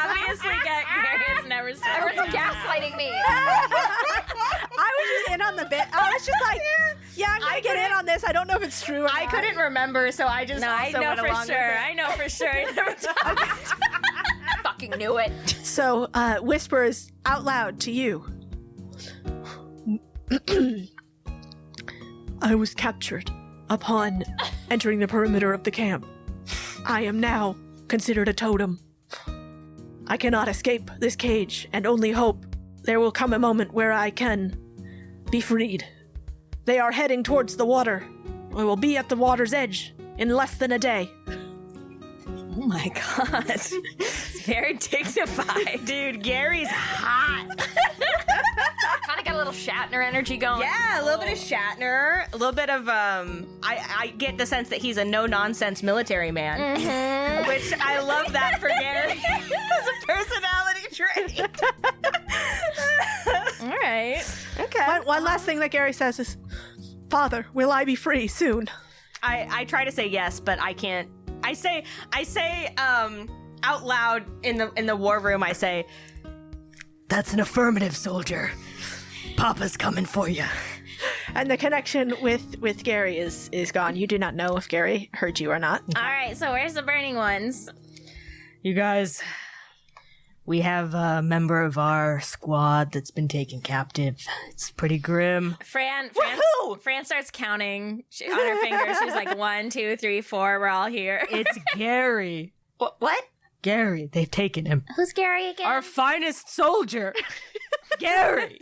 Obviously, Gary has never spoken. Everyone's gaslighting me. I was just in on the bit. I was just like, Yeah, I'm gonna get in on this. I don't know if it's true. Or I not. couldn't remember, so I just No, I also know went for along sure. with it. I know for sure. I never talked. Fucking knew it. So, whispers out loud to you. I was captured upon entering the perimeter of the camp. I am now considered a totem. I cannot escape this cage and only hope there will come a moment where I can be freed. They are heading towards the water. I will be at the water's edge in less than a day. Oh my god. It's very dignified. Dude, Gary's hot. Kind of got a little Shatner energy going. Yeah, a little bit of Shatner, a little bit of I get the sense that he's a no-nonsense military man, which I love that for Gary as a personality trait. All right. Okay. One last thing that Gary says is, Father, will I be free soon? I try to say yes, but I can't. I say out loud in the war room. I say, "That's an affirmative, soldier. Papa's coming for you." And the connection with Gary is gone. You do not know if Gary heard you or not. All right. So where's the burning ones? You guys, we have a member of our squad that's been taken captive. It's pretty grim. Fran starts counting on her fingers. She's like 1, 2, 3, 4. We're all here. It's Gary. What? Gary, they've taken him. Who's Gary again? Our finest soldier. Gary.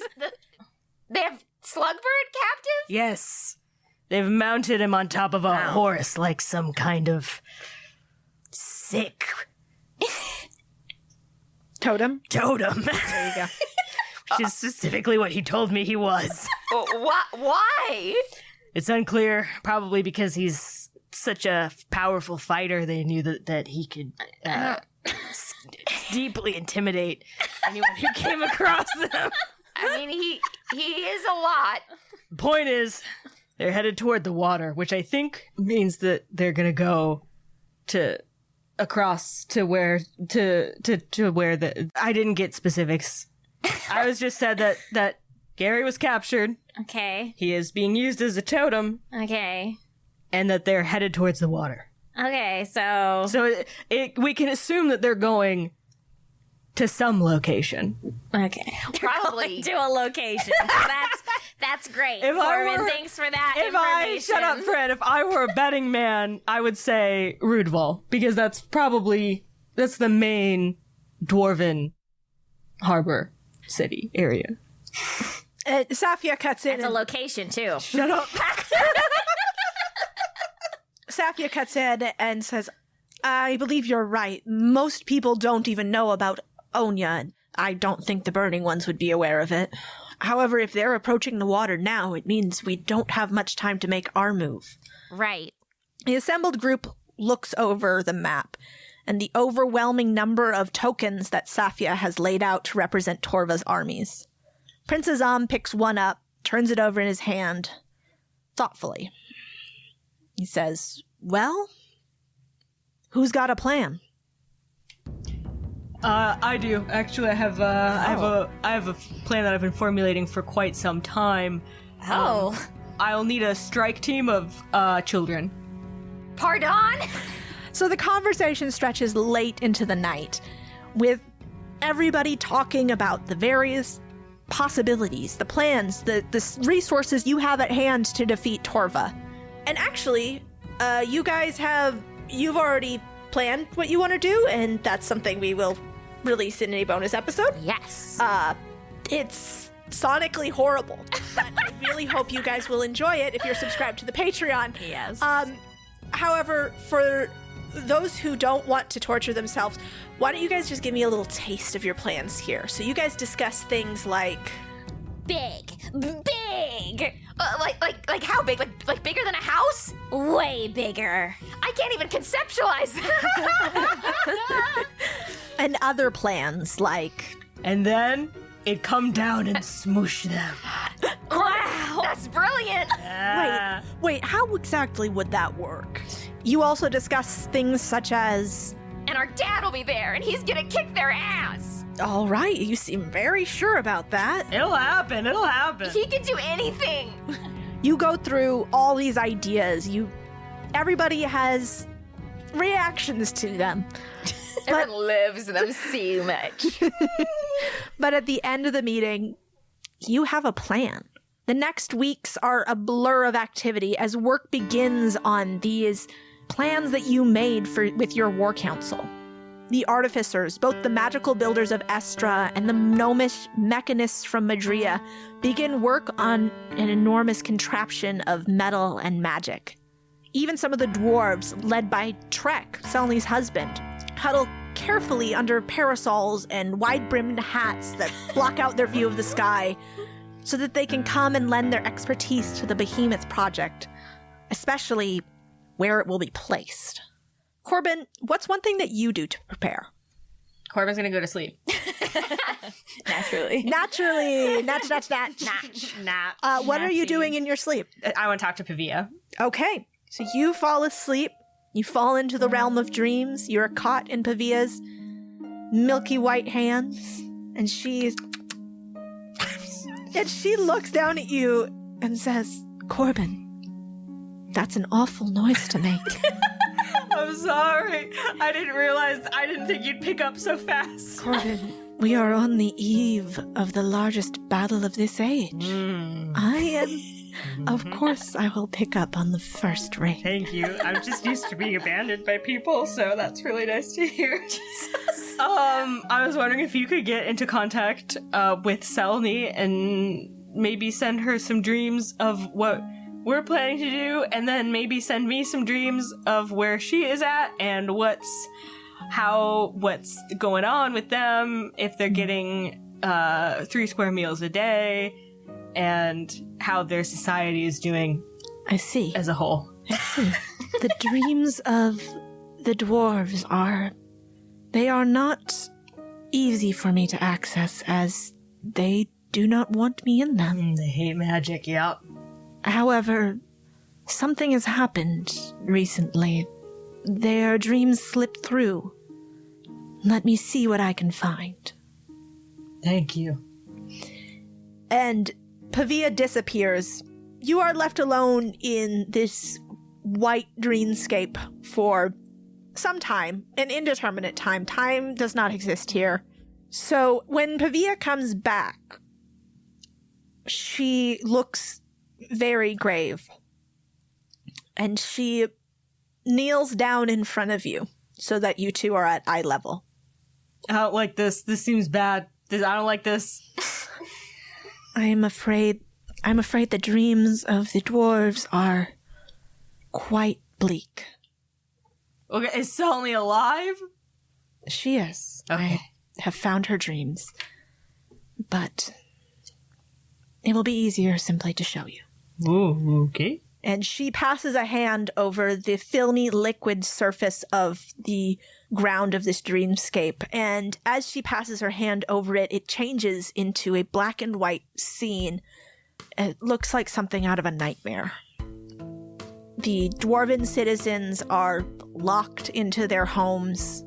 They have Slugbird captive? Yes. They've mounted him on top of a horse like some kind of sick Totem? totem. There you go. Which is specifically what he told me he was. Why? It's unclear, probably because he's such a powerful fighter. They knew that he could deeply intimidate anyone who came across them. I mean, he is a lot. The point is, they're headed toward the water, which I think means that they're gonna go to across to where to where the. I didn't get specifics. I was just said that Gary was captured. Okay. He is being used as a totem, Okay. and that they're headed towards the water. Okay. So So we can assume that they're going to some location. okay. Probably. To a location. That's great. If I Corbin, were- thanks for that If I information. shut up, Fred. If I were a betting man, I would say Rudval because that's the main dwarven harbor city area. Safia cuts in. It's a location too. Shut up. Safia cuts in and says, I believe you're right. Most people don't even know about Onya, and I don't think the Burning Ones would be aware of it. However, if they're approaching the water now, it means we don't have much time to make our move. Right. The assembled group looks over the map and the overwhelming number of tokens that Safia has laid out to represent Torva's armies. Prince Azam picks one up, turns it over in his hand, thoughtfully. He says, well, who's got a plan? I do actually. I have a plan that I've been formulating for quite some time. Oh. I'll need a strike team of children. Pardon? So the conversation stretches late into the night, with everybody talking about the various possibilities, the plans, the resources you have at hand to defeat Torva. And actually, you've already planned what you want to do, and that's something we will release in a bonus episode. Yes. It's sonically horrible, but I really hope you guys will enjoy it if you're subscribed to the Patreon. Yes. However, for those who don't want to torture themselves, why don't you guys just give me a little taste of your plans here? So you guys discuss things like... Big. Like how big? Like bigger than a house? Way bigger. I can't even conceptualize. and other plans like... And then it come down and smoosh them. Wow, that's brilliant. Wait, how exactly would that work? You also discuss things such as... And our dad will be there, and he's gonna kick their ass. All right, you seem very sure about that. It'll happen. He can do anything. You go through all these ideas. Everybody has reactions to them. Everyone loves them so much. But at the end of the meeting, you have a plan. The next weeks are a blur of activity as work begins on these plans that you made with your war council. The artificers, both the magical builders of Estra and the gnomish mechanists from Madria, begin work on an enormous contraption of metal and magic. Even some of the dwarves, led by Trek, Selny's husband, huddle carefully under parasols and wide-brimmed hats that block out their view of the sky so that they can come and lend their expertise to the behemoth project, especially where it will be placed. Corbin, what's one thing that you do to prepare? Corbin's gonna go to sleep. Naturally. Naturally. What are you doing in your sleep? I want to talk to Pavia. Okay, so you fall asleep. You fall into the realm of dreams. You're caught in Pavia's milky white hands, and she looks down at you and says, "Corbin, that's an awful noise to make." I'm sorry. I didn't think you'd pick up so fast. Corbin, we are on the eve of the largest battle of this age. Of course I will pick up on the first ring. Thank you. I'm just used to being abandoned by people, so that's really nice to hear. Jesus. I was wondering if you could get into contact with Selny and maybe send her some dreams of what we're planning to do, and then maybe send me some dreams of where she is at and what's going on with them, if they're getting 3 square meals a day, and how their society is doing. I see. As a whole. I see. The dreams of the dwarves they are not easy for me to access, as they do not want me in them. They hate magic, yep. However, something has happened recently. Their dreams slipped through. Let me see what I can find. Thank you. And Pavia disappears. You are left alone in this white dreamscape for some time, an indeterminate time. Time does not exist here. So when Pavia comes back, she looks very grave, and she kneels down in front of you so that you two are at eye level. I don't like this. This seems bad. I don't like this. I'm afraid the dreams of the dwarves are quite bleak. Okay, is Selny alive? She is. Okay. I have found her dreams, but it will be easier simply to show you. Ooh, okay. And she passes a hand over the filmy liquid surface of the ground of this dreamscape. And as she passes her hand over it, it changes into a black and white scene. It looks like something out of a nightmare. The dwarven citizens are locked into their homes,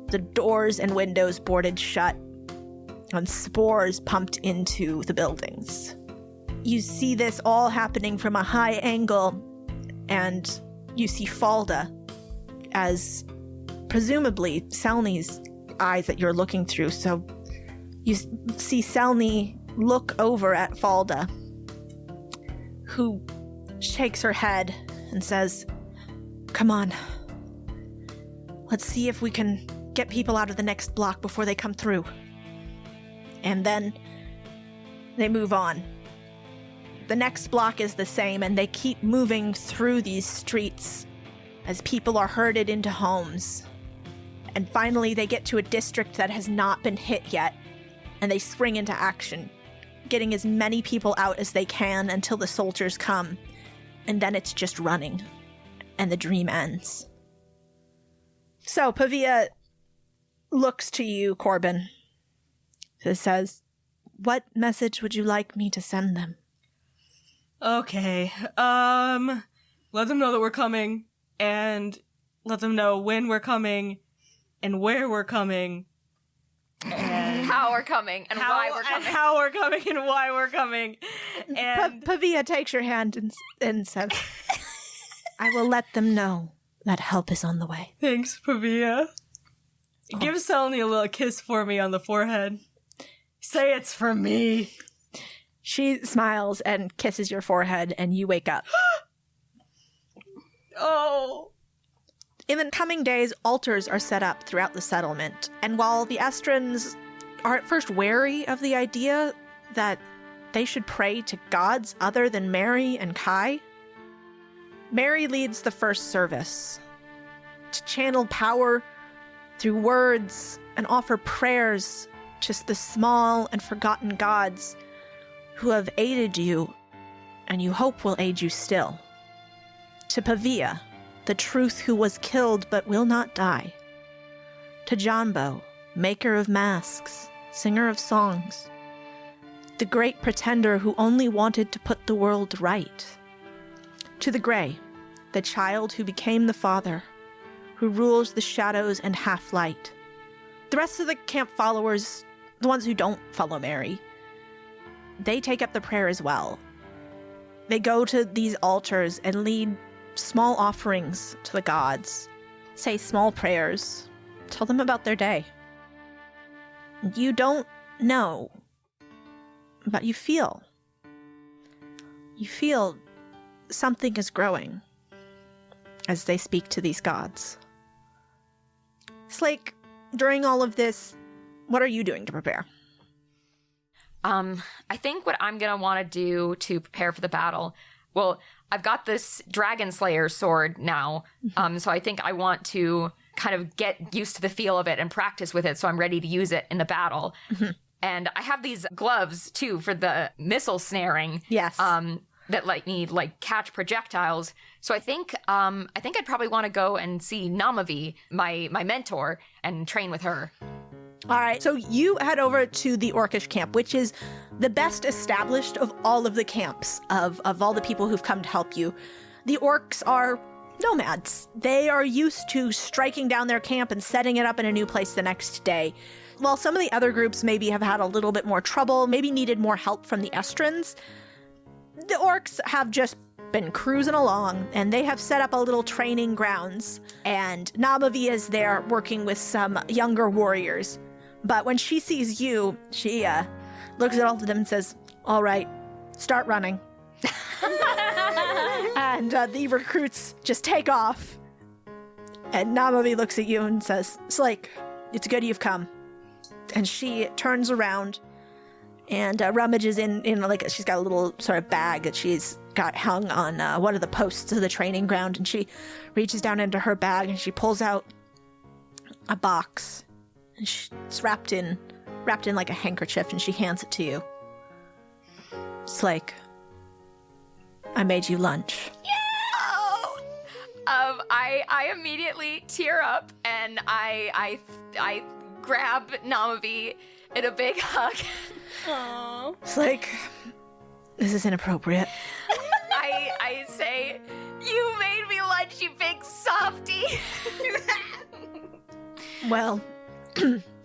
the doors and windows boarded shut, and spores pumped into the buildings. You see this all happening from a high angle, and you see Falda as presumably Selny's eyes that you're looking through. So you see Selny look over at Falda, who shakes her head and says, "Come on. Let's see if we can get people out of the next block before they come through." And then they move on. The next block is the same, and they keep moving through these streets as people are herded into homes. And finally, they get to a district that has not been hit yet, and they spring into action, getting as many people out as they can until the soldiers come. And then it's just running, and the dream ends. So Pavia looks to you, Corbin. It says, "What message would you like me to send them?" Okay. Let them know that we're coming, and let them know when we're coming, and where we're coming, and how we're coming, and why we're coming. How we're coming, and why we're coming. And Pavia takes your hand and says, I will let them know that help is on the way. thanks, Pavia. Give Selny a little kiss for me on the forehead. Say it's for me. She smiles and kisses your forehead, and you wake up. Oh. In the coming days, altars are set up throughout the settlement, and while the Estrans are at first wary of the idea that they should pray to gods other than Mary and Kai, Mary leads the first service to channel power through words and offer prayers to the small and forgotten gods who have aided you and you hope will aid you still. To Pavia, the truth who was killed but will not die. To Jambo, maker of masks, singer of songs. The great pretender who only wanted to put the world right. To the Grey, the child who became the father, who rules the shadows and half-light. The rest of the camp followers, the ones who don't follow Mary, they take up the prayer as well. They go to these altars and lead small offerings to the gods, say small prayers, tell them about their day. You don't know, but you feel. You feel something is growing as they speak to these gods. Slake, during all of this, what are you doing to prepare? I think what I'm going to want to do to prepare for the battle, well, I've got this Dragon Slayer sword now, so I think I want to kind of get used to the feel of it and practice with it so I'm ready to use it in the battle. Mm-hmm. And I have these gloves, too, for the missile snaring. Yes. That let me, catch projectiles. So I think I'd probably want to go and see Namavi, my mentor, and train with her. All right, so you head over to the Orcish camp, which is the best established of all of the camps, of all the people who've come to help you. The orcs are nomads. They are used to striking down their camp and setting it up in a new place the next day. While some of the other groups maybe have had a little bit more trouble, maybe needed more help from the Estrans, the orcs have just been cruising along, and they have set up a little training grounds, and Namavi is there working with some younger warriors. But when she sees you, she looks at all of them and says, all right, start running. And the recruits just take off. And Namavi looks at you and says, Slake, it's good you've come. And she turns around and rummages in she's got a little sort of bag that she's got hung on one of the posts of the training ground. And she reaches down into her bag and she pulls out a box. And it's wrapped in like a handkerchief, and she hands it to you. Slake, I made you lunch. Oh! I immediately tear up, and I grab Namavi in a big hug. Aww. Slake, this is inappropriate. I say, you made me lunch, you big softy. Well,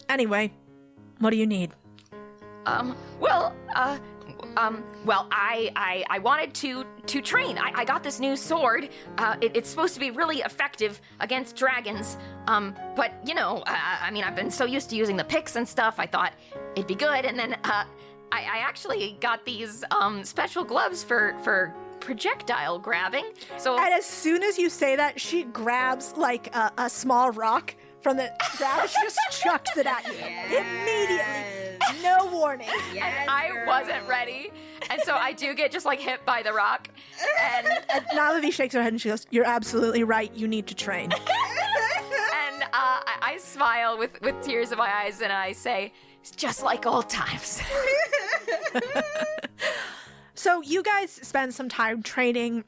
anyway, what do you need? Well, I wanted to train. I got this new sword. It's supposed to be really effective against dragons. But, I've been so used to using the picks and stuff, I thought it'd be good. And then, I actually got these, special gloves for projectile grabbing. So. And as soon as you say that, she grabs, a small rock from the ground. She just chucks it at you. Immediately. No warning. And I wasn't ready. And so I do get just hit by the rock. And Namavi shakes her head and she goes, you're absolutely right. You need to train. And I smile with tears in my eyes and I say, it's just like old times. So you guys spend some time training.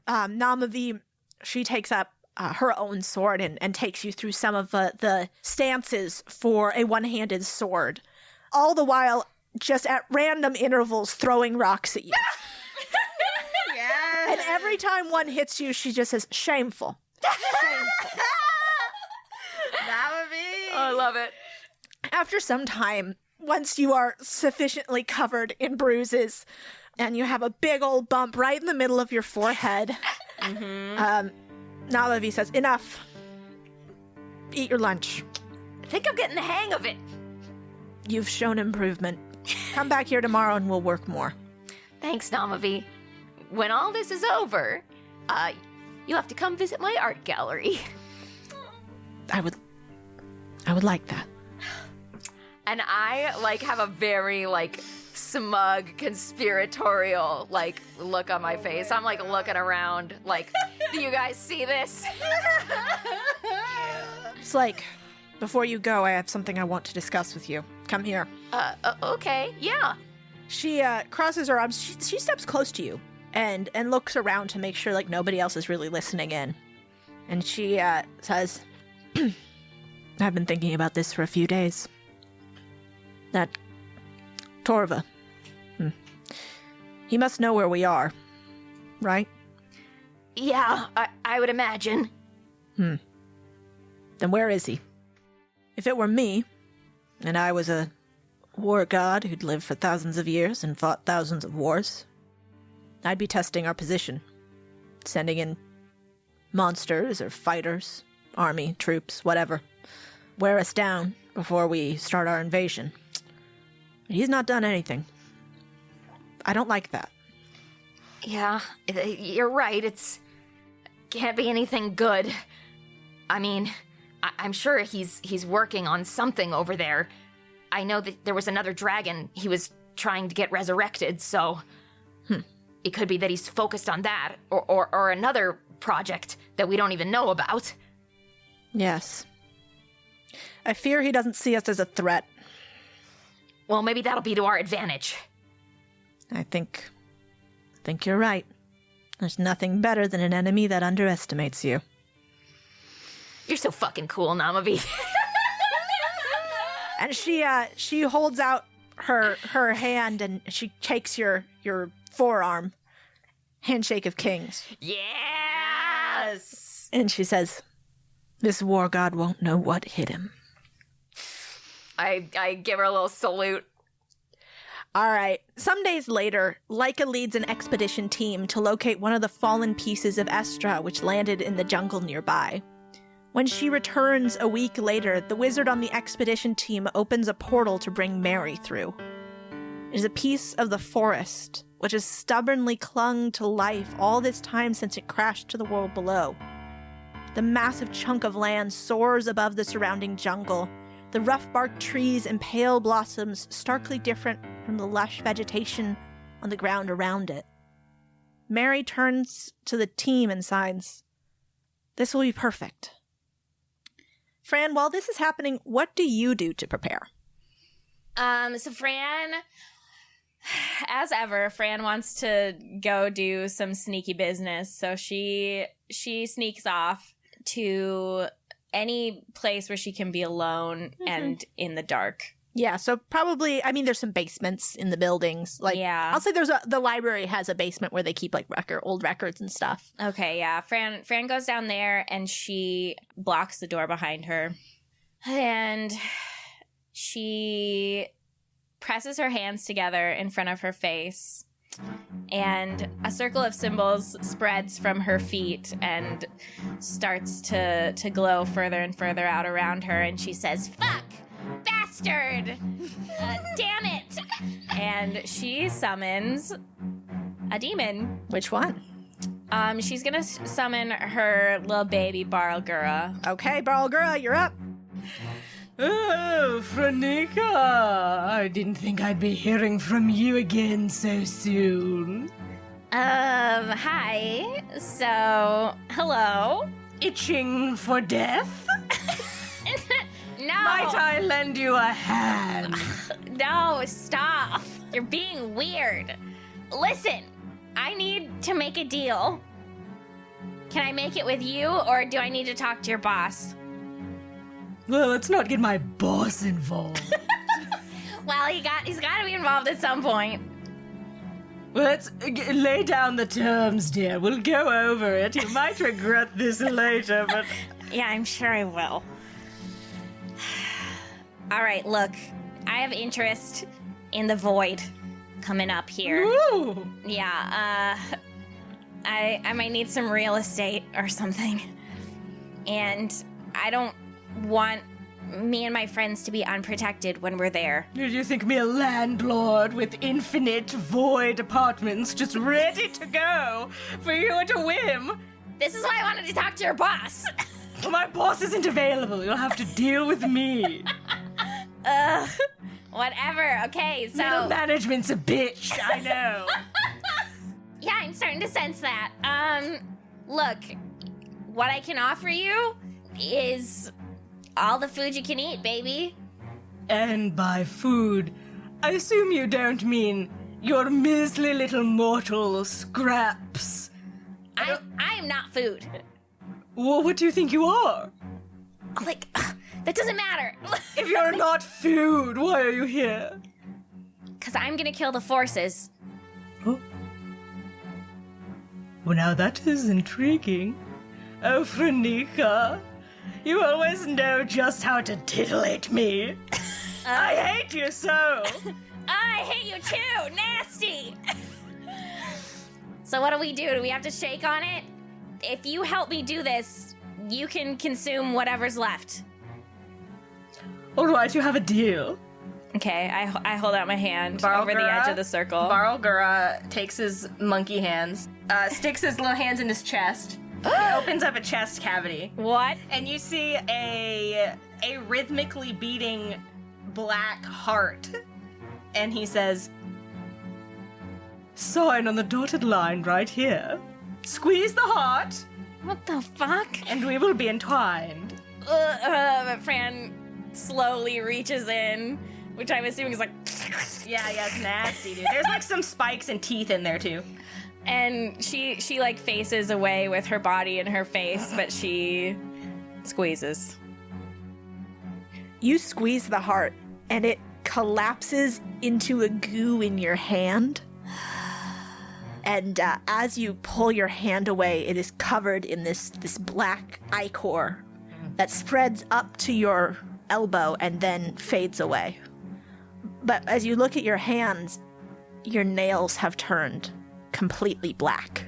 Namavi, she takes up her own sword and takes you through some of the stances for a one-handed sword. All the while, just at random intervals, throwing rocks at you. Yes. And every time one hits you, she just says, shameful. Shameful. That would be. Oh, I love it. After some time, once you are sufficiently covered in bruises and you have a big old bump right in the middle of your forehead, Nalavi says, enough. Eat your lunch. I think I'm getting the hang of it. You've shown improvement. Come back here tomorrow and we'll work more. Thanks, Namavi. When all this is over, you'll have to come visit my art gallery. I would like that. And I, have a very, smug, conspiratorial, look on my face. I'm, looking around, do you guys see this? It's before you go, I have something I want to discuss with you. Come here. Okay, yeah. She crosses her arms. She steps close to you and looks around to make sure nobody else is really listening in. And she says, I've been thinking about this for a few days. That Torva. He must know where we are, right? Yeah, I would imagine. Then where is he? If it were me, and I was a war god who'd lived for thousands of years and fought thousands of wars, I'd be testing our position, sending in monsters or fighters, army, troops, whatever. Wear us down before we start our invasion. He's not done anything. I don't like that. Yeah, you're right. Can't be anything good. I mean, I'm sure he's working on something over there. I know that there was another dragon he was trying to get resurrected, so it could be that he's focused on that or another project that we don't even know about. Yes. I fear he doesn't see us as a threat. Well, maybe that'll be to our advantage. I think you're right. There's nothing better than an enemy that underestimates you. You're so fucking cool, Namavi. And she holds out her hand and she takes your forearm. Handshake of kings. Yes! And she says, this war god won't know what hit him. I give her a little salute. All right. Some days later, Leica leads an expedition team to locate one of the fallen pieces of Estra, which landed in the jungle nearby. When she returns a week later, the wizard on the expedition team opens a portal to bring Mary through. It is a piece of the forest, which has stubbornly clung to life all this time since it crashed to the world below. The massive chunk of land soars above the surrounding jungle, the rough-barked trees and pale blossoms starkly different from the lush vegetation on the ground around it. Mary turns to the team and signs, "This will be perfect." Fran, while this is happening, what do you do to prepare? So Fran, as ever, Fran wants to go do some sneaky business. So she sneaks off to any place where she can be alone and in the dark. Yeah, so probably, there's some basements in the buildings. Yeah. I'll say the library has a basement where they keep old records and stuff. Okay, yeah. Fran goes down there and she blocks the door behind her. And she presses her hands together in front of her face. And a circle of symbols spreads from her feet and starts to glow further and further out around her. And she says, "Fuck! Bastard! Damn it!" And she summons a demon. Which one? She's gonna summon her little baby Barlgura. Okay, Barlgura, you're up. Oh, Franika, I didn't think I'd be hearing from you again so soon. Hi. So, hello. Itching for death? No. Might I lend you a hand? No, stop. You're being weird. Listen, I need to make a deal. Can I make it with you, or do I need to talk to your boss? Well, let's not get my boss involved. Well, he's got to be involved at some point. Well, let's lay down the terms, dear. We'll go over it. You might regret this later, but... Yeah, I'm sure I will. All right, look. I have interest in the void coming up here. Ooh. Yeah, I might need some real estate or something. And I don't want me and my friends to be unprotected when we're there. Did you think me a landlord with infinite void apartments just ready to go for you at a whim? This is why I wanted to talk to your boss. Well, my boss isn't available. You'll have to deal with me. Whatever. Okay, so Middle management's a bitch. I know. yeah, I'm starting to sense that. Look, what I can offer you is all the food you can eat, baby. And by food, I assume you don't mean your measly little mortal scraps. I am not food. Well, what do you think you are? Like, that doesn't matter. If you're not food, why are you here? Because I'm gonna kill the forces. Oh. Well, now that is intriguing. Oh, Frenika, you always know just how to titillate me. I hate you so. I hate you too! Nasty! So what do? Do we have to shake on it? If you help me do this, you can consume whatever's left. All right, you have a deal. Okay, I hold out my hand over the edge of the circle. Barlgura takes his monkey hands, sticks his little hands in his chest, opens up a chest cavity, What? and you see a rhythmically beating black heart. And he says, Sign on the dotted line right here. Squeeze the heart, What the fuck? and we will be entwined. Fran slowly reaches in, which I'm assuming is like, yeah, it's nasty, dude. There's like some spikes and teeth in there too. and she like faces away with her body and her face, but she squeezes. You squeeze the heart, and it collapses into a goo in your hand. And as you pull your hand away, it is covered in this black ichor that spreads up to your elbow and then fades away. But as you look at your hands, your nails have turned completely black.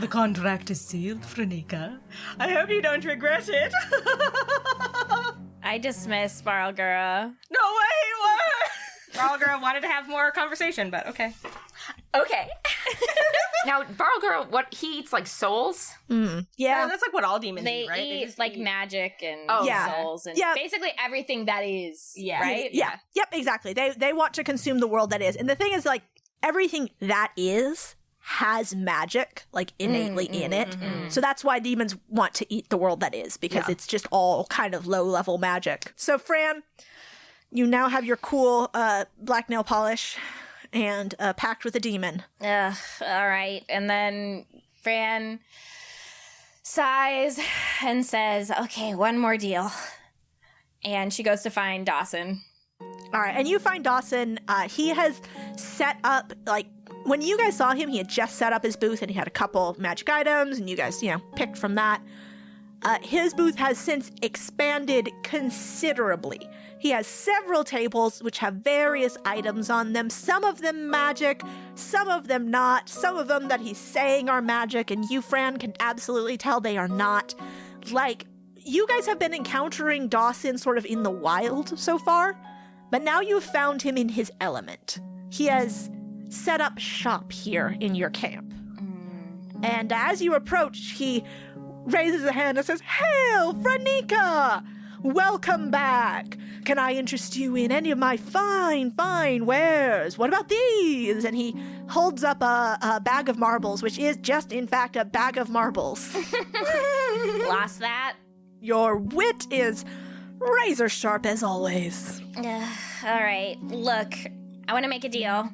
The contract is sealed, Frenika. I hope you don't regret it. I dismiss Barlgura. No way, what? Barlgura wanted to have more conversation, but okay. Okay. Now, Barlgura, what he eats like souls? Yeah. That's like what all demons They eat, right? eat just like magic and yeah. souls and Yeah. basically everything that is. Yeah. Right? Yeah. Yep, exactly. They want to consume the world that is. And the thing is, like, everything that is has magic, like, innately in it. So that's why demons want to eat the world that is, because it's just all kind of low-level magic. So, Fran, you now have your cool black nail polish and a pact with a demon. Ugh, all right. And then Fran sighs and says, okay, one more deal. And she goes to find Dawson. All right, and you find Dawson. He has set up, like, when you guys saw him, he had just set up his booth and he had a couple magic items, and you guys, picked from that. His booth has since expanded considerably. He has several tables which have various items on them, some of them magic, some of them not, some of them that he's saying are magic, and you, Fran, can absolutely tell they are not. Like, you guys have been encountering Dawson sort of in the wild so far, but now you've found him in his element. He has set up shop here in your camp. And as you approach, he raises a hand and says, "Hail, Frenika! Welcome back! Can I interest you in any of my fine wares? What about these?" And he holds up a bag of marbles, which is just, in fact, a bag of marbles. Lost that? Your wit is razor sharp as always. All right, look, I want to make a deal.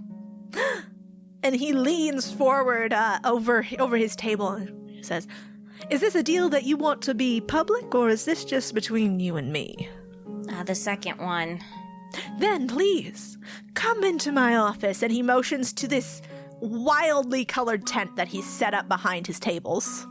And he leans forward over his table and he says, "Is this a deal that you want to be public, or is this just between you and me?" The second one. "Then please, come into my office." And he motions to this wildly colored tent that he's set up behind his tables.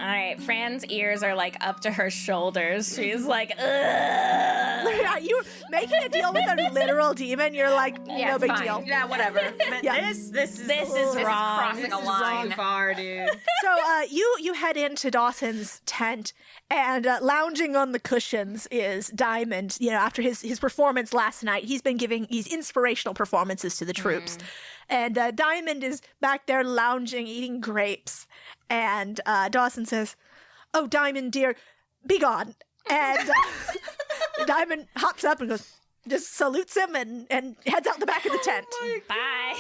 right, Fran's ears are like up to her shoulders. She's like, ugh. Yeah, you making a deal with a literal demon, you're like, no big fine. deal. Yeah, whatever. Yeah. This is wrong. crossing a line. too far, dude. So you head into Dawson's tent, and lounging on the cushions is Diamond. You know, after his performance last night, he's been giving these inspirational performances to the troops. And Diamond is back there lounging, eating grapes. And Dawson says, "Oh, Diamond, dear, be gone." And Diamond hops up and goes, just salutes him and heads out the back of the tent. Bye.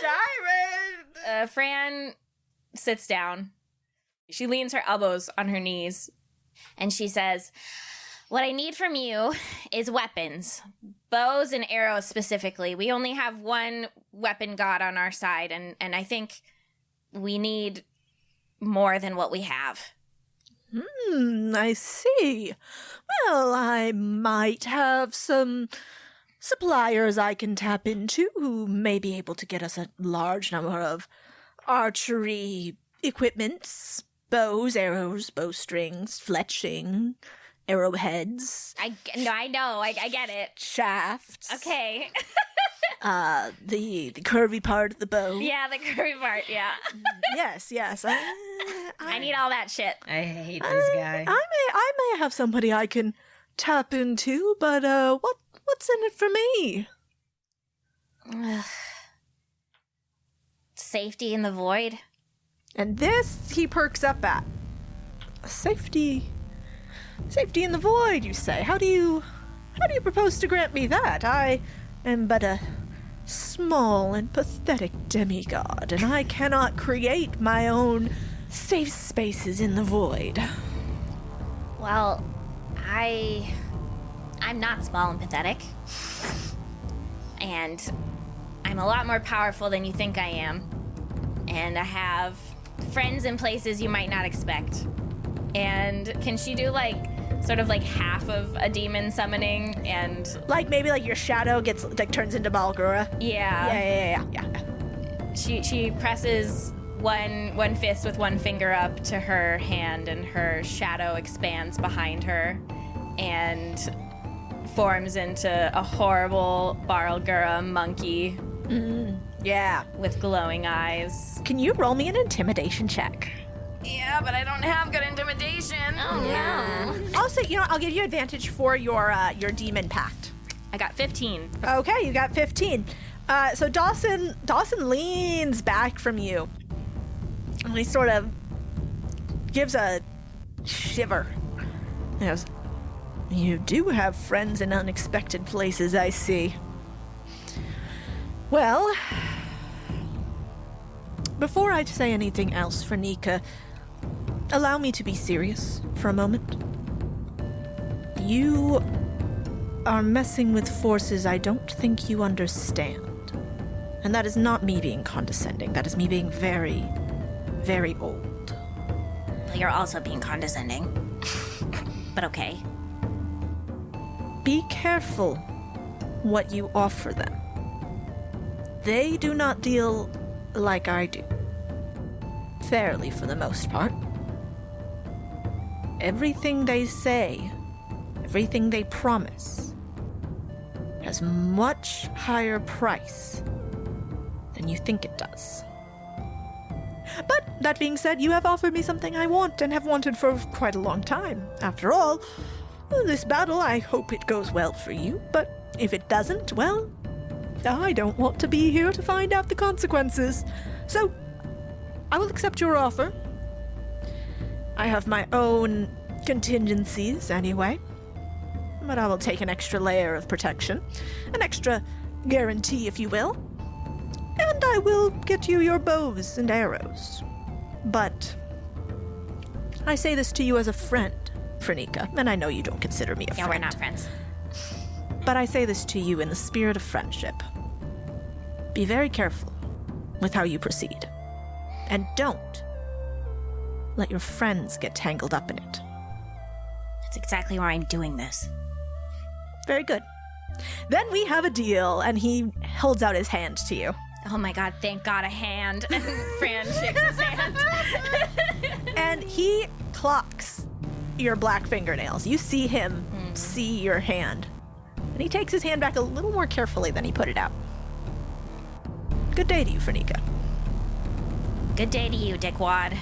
Diamond! Fran sits down. She leans her elbows on her knees. And she says, "What I need from you is weapons. Bows and arrows specifically. We only have one weapon god on our side, and I think we need more than what we have." I see. Well, I might have some suppliers I can tap into who may be able to get us a large number of archery equipments, bows, arrows, bowstrings, fletching, arrowheads, I know. I get it. shafts. Okay. The curvy part of the bow. Yeah, the curvy part, yeah. Yes. I need all that shit. I hate this guy. I may have somebody I can tap into, but what's in it for me? Safety in the void. And this he perks up at. Safety in the void, you say? How do you propose to grant me that? I am but a small and pathetic demigod, and I cannot create my own safe spaces in the void. Well, I'm not small and pathetic. And I'm a lot more powerful than you think I am. And I have friends in places you might not expect. And can she do sort of half of a demon summoning and Maybe your shadow gets turns into Balgura. yeah. Yeah. She presses one fist with one finger up to her hand, and her shadow expands behind her and forms into a horrible Barlgura monkey Yeah. with glowing eyes. Can you roll me an intimidation check? Yeah, but I don't have good intimidation. Oh, no. Also, I'll give you advantage for your demon pact. I got 15. Okay, you got 15. So Dawson leans back from you. And he sort of gives a shiver. He goes, "You do have friends in unexpected places, I see. Well, before I say anything else, Fernica, allow me to be serious for a moment. You are messing with forces I don't think you understand. And that is not me being condescending. That is me being very, very old. Well, you're also being condescending. But okay. Be careful what you offer them. They do not deal like I do. Fairly, for the most part. Everything they say, everything they promise, has much higher price than you think it does. But that being said, you have offered me something I want and have wanted for quite a long time. After all, this battle, I hope it goes well for you, but if it doesn't, well, I don't want to be here to find out the consequences. So, I will accept your offer. I have my own contingencies anyway, but I will take an extra layer of protection, an extra guarantee, if you will, and I will get you your bows and arrows. But I say this to you as a friend, Fernica, and I know you don't consider me a friend. Yeah, we're not friends. But I say this to you in the spirit of friendship. Be very careful with how you proceed. And don't let your friends get tangled up in it. That's exactly why I'm doing this. Very good. Then we have a deal, and he holds out his hand to you. Oh my god, thank god, a hand. And Fran shakes his hand. And he clocks your black fingernails. You see him see your hand. And he takes his hand back a little more carefully than he put it out. Good day to you, Fernica. Good day to you, dickwad.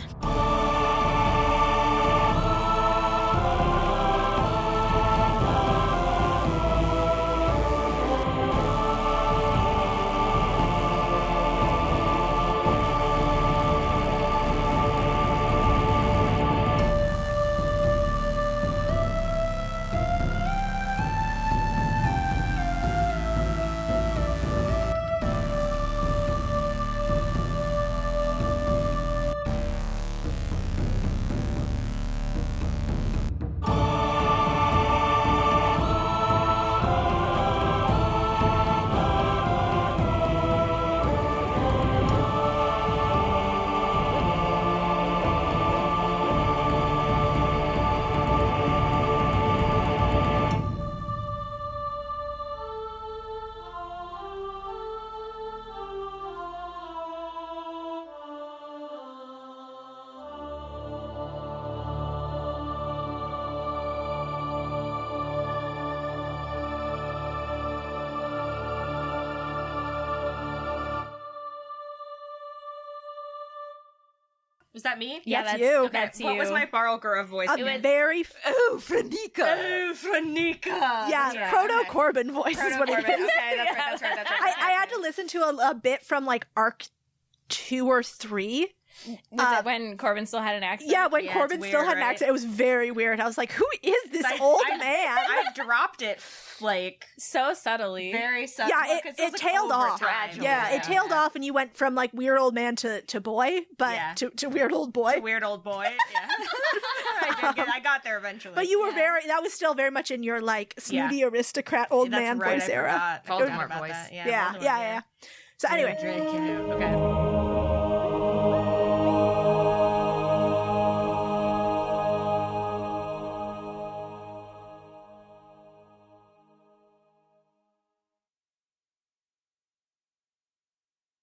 Was that me? Yeah, That's that's you. Okay, that's you. What was my Barlgura voice? A very Ooh, Frenica. Oh, Frenica. yeah, proto Corbin voice is what it Proto-Corbin. is. Okay, that's right. I had to listen to a bit from like arc 2 or 3. Was it when Corbin still had an accent? Yeah, when Yeah, Corbin it's still weird, had an right? accent, it was very weird. I was like, "Who is this old man?" I dropped it like So subtly. very sudden. Yeah, it tailed off. Yeah, it tailed off, and you went from like weird old man to boy, but Yeah. to weird old boy. Weird old boy. Yeah, I got there eventually. But you were that was still very much in your like snooty aristocrat old That's man right, voice I era. forgot. I forgot Voldemort about voice. that. Yeah. Voldemort, So anyway, Okay.